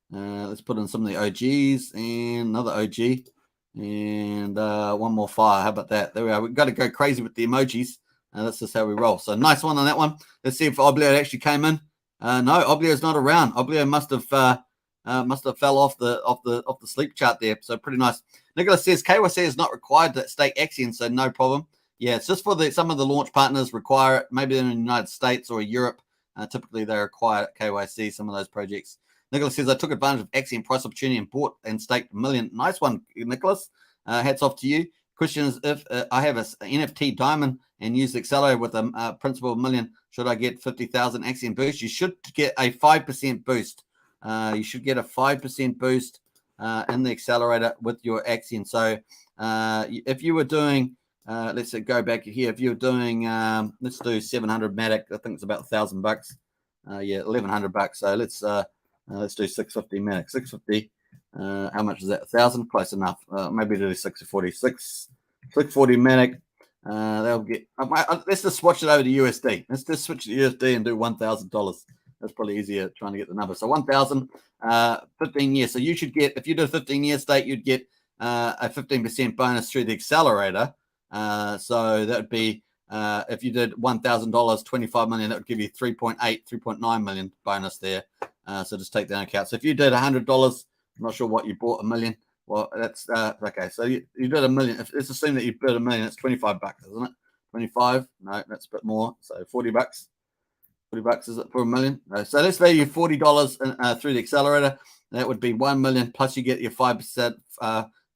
Let's put in some of the OGs and another OG. And one more fire. How about that? There we are. We've got to go crazy with the emojis. That's just how we roll. So nice one on that one. Let's see if Oblio actually came in. No, Oblio's not around. Oblio must have fell off the sleep chart there. So pretty nice. Nicholas says KYC is not required to stake Axion, so no problem. Yeah, it's just for some of the launch partners require it. Maybe in the United States or Europe. Typically they require KYC. Some of those projects. Nicholas says, I took advantage of Axion price opportunity and bought and staked $1 million. Nice one, Nicholas. Hats off to you. Question is, if I have an NFT diamond and use the accelerator with a principal of $1 million, should I get 50,000 Axion boost? You should get a 5% boost. You should get a 5% boost in the accelerator with your Axion. So if you were doing, let's say go back here. If you're doing, let's do 700 Matic. I think it's about $1,000. Yeah, $1,100. So let's do 650 Matic. 650. How much is that? 1,000? Close enough. Maybe do 640. 640 Matic. They'll get. Let's just switch it over to USD. Let's just switch to USD and do $1,000. That's probably easier trying to get the number. So 1,000, 15 years. So you should get, if you do a 15-year stake, you'd get a 15% bonus through the accelerator. So that would be, if you did $1,000, 25 million, that would give you 3.9 million bonus there. So just take that into account. So if you did $100, I'm not sure what you bought, $1 million. Well, that's okay. So you did $1 million. Let's assume that you bid $1 million. It's $25, isn't it? 25? No, that's a bit more. So $40. $40 is it for $1 million? No. So let's say you $40 through the accelerator. That would be 1 million plus you get your 5%,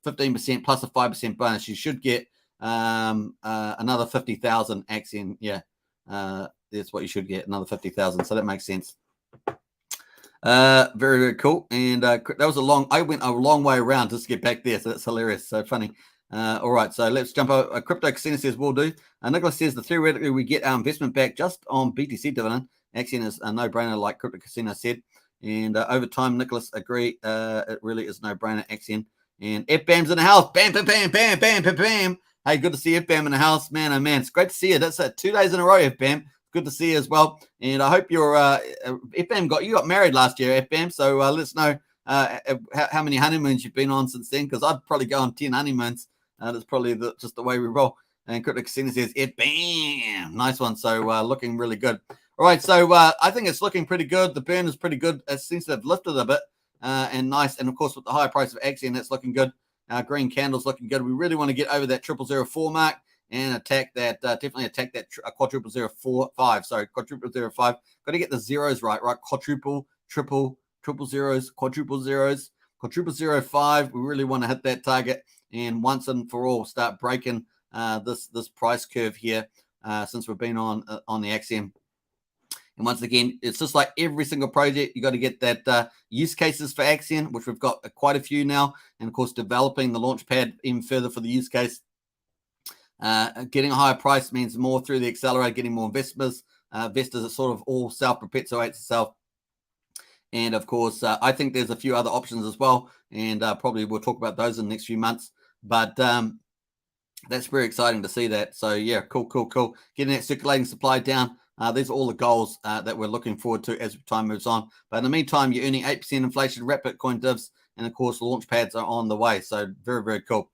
15% plus a 5% bonus. You should get another 50,000 Axion. Yeah, that's what you should get, another 50,000. So that makes sense. Very, very cool. And that was I went a long way around just to get back there. So that's hilarious. So funny. All right. So let's jump over. Crypto Casino says, will do. Nicholas says, theoretically, we get our investment back just on BTC dividend. Axion is a no-brainer, like Crypto Casino said. And over time, Nicholas agree. It really is no-brainer, Axion. And FBAM's in the house. Bam, bam, bam, bam, bam, bam, bam. Hey, good to see FBAM in the house. Man, oh, man. It's great to see you. That's 2 days in a row, FBAM. Good to see you as well. And I hope you're FBAM you got married last year, FBAM. So let us know how many honeymoons you've been on since then, because I'd probably go on 10 honeymoons. That's probably just the way we roll. And Crypto Casino says, FBAM. Nice one. So looking really good. All right. So I think it's looking pretty good. The burn is pretty good. It seems to have lifted a bit and nice. And of course, with the higher price of Axion, that's looking good. Green candle's looking good. We really want to get over that 0004 mark. And attack that, definitely attack that quadruple 045. Sorry, quadruple 05. Got to get the zeros right? Quadruple, triple zeros, quadruple zeros, quadruple 05. We really want to hit that target and once and for all start breaking this price curve here since we've been on the Axiom. And once again, it's just like every single project, you got to get that use cases for Axion, which we've got quite a few now. And of course, developing the launchpad even further for the use case. Getting a higher price means more through the accelerator, getting more investors. Investors are sort of all self-perpetuates itself. And of course, I think there's a few other options as well. And probably we'll talk about those in the next few months. But that's very exciting to see that. So yeah, cool. Getting that circulating supply down. These are all the goals that we're looking forward to as time moves on. But in the meantime, you're earning 8% inflation, wrap Bitcoin divs, and of course, launch pads are on the way. So very, very cool.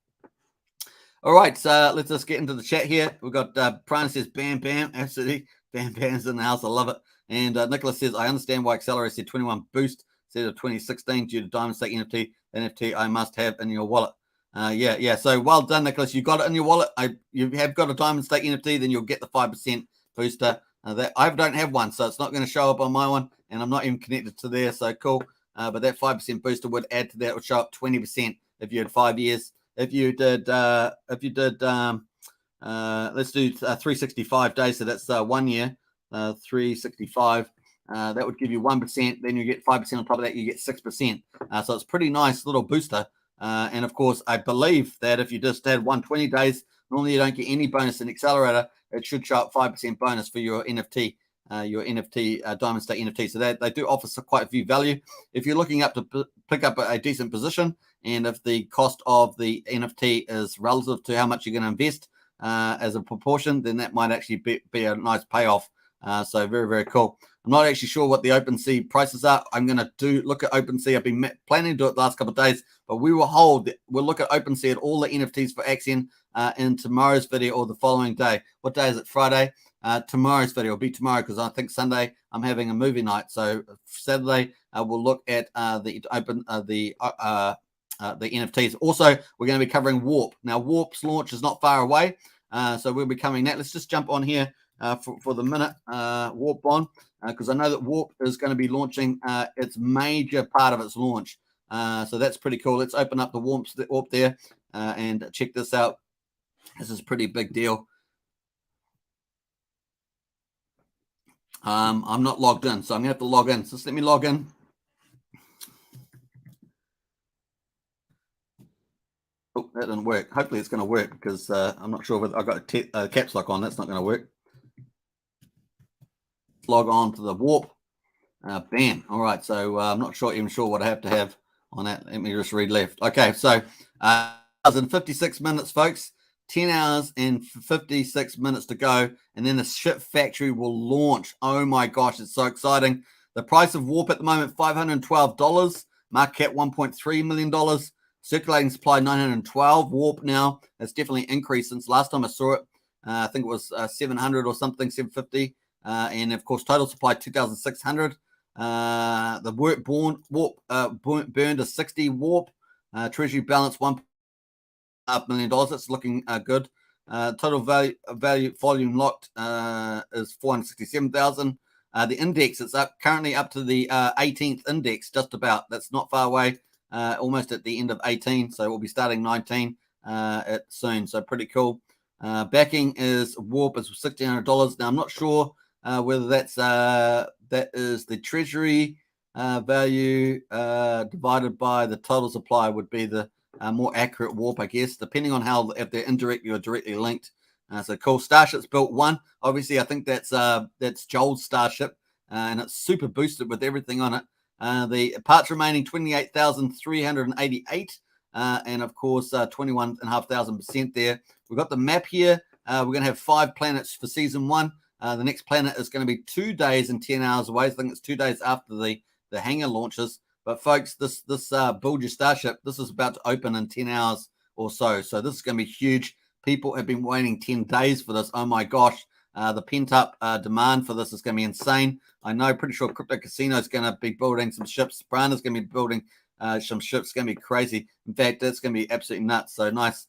All right, so let's just get into the chat here. We've got Brian says, bam, absolutely. Bam's in the house. I love it. And Nicholas says, I understand why Accelerator said 21 boost instead of 2016 due to Diamond Stake NFT. NFT I must have in your wallet. Yeah. So well done, Nicholas. You got it in your wallet. You have got a Diamond Stake NFT, then you'll get the 5% booster. That I don't have one, so it's not going to show up on my one, and I'm not even connected to there. So cool. But that 5% booster would add to that. It would show up 20% if you had 5 years. If you did, let's do 365 days. So that's 1 year. 365. That would give you 1%. Then you get 5% on top of that. You get 6%. So it's pretty nice little booster. And of course, I believe that if you just had 120 days, normally you don't get any bonus in Accelerator. It should show up 5% bonus for your NFT, Diamond Stake NFT. So they do offer quite a few value. If you're looking up to pick up a decent position, and if the cost of the NFT is relative to how much you're going to invest as a proportion, then that might actually be a nice payoff. So very, very cool. I'm not actually sure what the OpenSea prices are. I'm going to look at OpenSea. I've been planning to do it the last couple of days, but we'll look at OpenSea at all the NFTs for Axion in tomorrow's video or the following day. What day is it? Friday. Tomorrow's video will be tomorrow because I think Sunday I'm having a movie night. So Saturday we'll look at the NFTs. Also, we're going to be covering Warp. Now, Warp's launch is not far away, so we'll be covering that. Let's just jump on here for the minute. Warp on, because I know that Warp is going to be launching its major part of its launch. So that's pretty cool. Let's open up the Warp there and check this out. This is a pretty big deal. I'm not logged in, so I'm going to have to log in. So just let me log in. Oh, that didn't work. Hopefully it's going to work because I'm not sure whether I've got a caps lock on. That's not going to work. Log on to the Warp. Bam. All right. So I'm not even sure what I have to have on that. Let me just read left. Okay. So in 56 minutes, folks. 10 hours and 56 minutes to go. And then the ship factory will launch. Oh my gosh. It's so exciting. The price of Warp at the moment, $512. Market cap $1.3 million. Circulating supply 912. Warp now has definitely increased since last time I saw it. I think it was 700 or something, 750. And of course, total supply 2,600. The Warp burned a 60 Warp. Treasury balance $1.5 million. That's looking good. Total volume locked is 467,000. The index is currently up to the 18th index, just about. That's not far away. Almost at the end of 18, so we'll be starting 19 soon. So pretty cool. Backing is Warp is $1,600. Now I'm not sure whether that is the treasury value divided by the total supply would be the more accurate Warp, I guess, depending on if they're indirectly or directly linked. So cool. Starship's built one. Obviously, I think that's Joel's Starship, and it's super boosted with everything on it. The parts remaining 28,388, and of course 21,500% there. We've got the map here. We're going to have 5 planets for season 1. The next planet is going to be 2 days and 10 hours away. I think it's 2 days after the hangar launches. But folks, this build your starship. This is about to open in 10 hours or so. So this is going to be huge. People have been waiting 10 days for this. Oh my gosh. The pent-up demand for this is going to be insane. I know, pretty sure Crypto Casino is going to be building some ships. Brana's going to be building some ships. It's going to be crazy. In fact, it's going to be absolutely nuts. So nice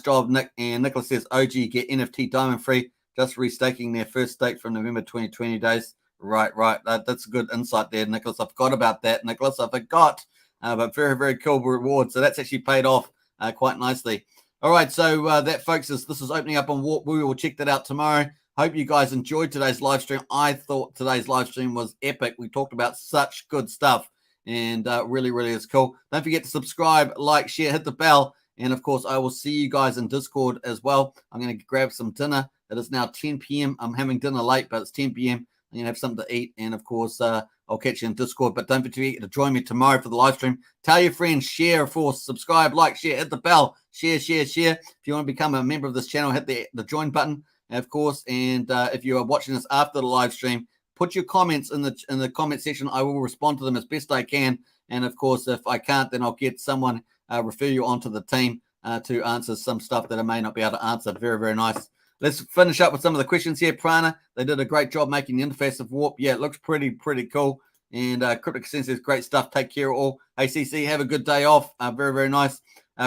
job, Nick. And Nicholas says, OG get NFT diamond free, just restaking their first stake from November 2020 days. Right. That's a good insight there, Nicholas. I forgot about that, Nicholas. I forgot. But very, very cool reward. So that's actually paid off quite nicely. All right. So that, folks, this is opening up on Warp. We will check that out tomorrow. Hope you guys enjoyed today's live stream. I thought today's live stream was epic. We talked about such good stuff, and really, really is cool. Don't forget to subscribe, like, share, hit the bell. And, of course, I will see you guys in Discord as well. I'm going to grab some dinner. It is now 10 p.m. I'm having dinner late, but it's 10 p.m. I'm going to have something to eat. And, of course, I'll catch you in Discord. But don't forget to join me tomorrow for the live stream. Tell your friends, share, of course, subscribe, like, share, hit the bell, share. If you want to become a member of this channel, hit the join button, of course. And if you are watching this after the live stream, put your comments in the comment section. I will respond to them as best I can. And, of course, if I can't, then I'll get someone refer you onto the team to answer some stuff that I may not be able to answer. Very, very nice. Let's finish up with some of the questions here. Prana, they did a great job making the interface of Warp. Yeah, it looks pretty cool. And Cryptic Senses, great stuff. Take care all. ACC, have a good day off. Very, very nice.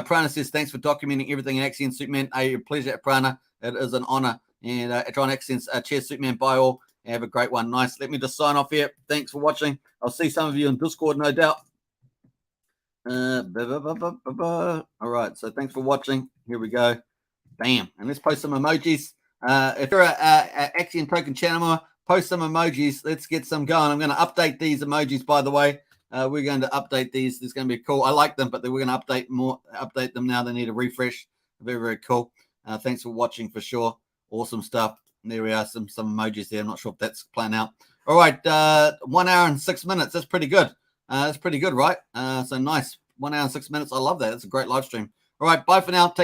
Prana says, thanks for documenting everything in Axion, Superman. A pleasure, Prana. It is an honor. And John Axion, cheers, Superman. Bye all. Have a great one. Nice. Let me just sign off here. Thanks for watching. I'll see some of you in Discord, no doubt. All right. So thanks for watching. Here we go. Bam. And let's post some emojis. If you're a Axion Token channel, post some emojis. Let's get some going. I'm going to update these emojis, by the way. We're going to update these. It's going to be cool. I like them, but we're going to update them now. They need a refresh. Very, very cool. Thanks for watching for sure. Awesome stuff. And there we are. Some emojis there. I'm not sure if that's playing out. All right. 1 hour and 6 minutes. That's pretty good. That's pretty good, right? So nice. 1 hour and 6 minutes. I love that. It's a great live stream. All right. Bye for now. Take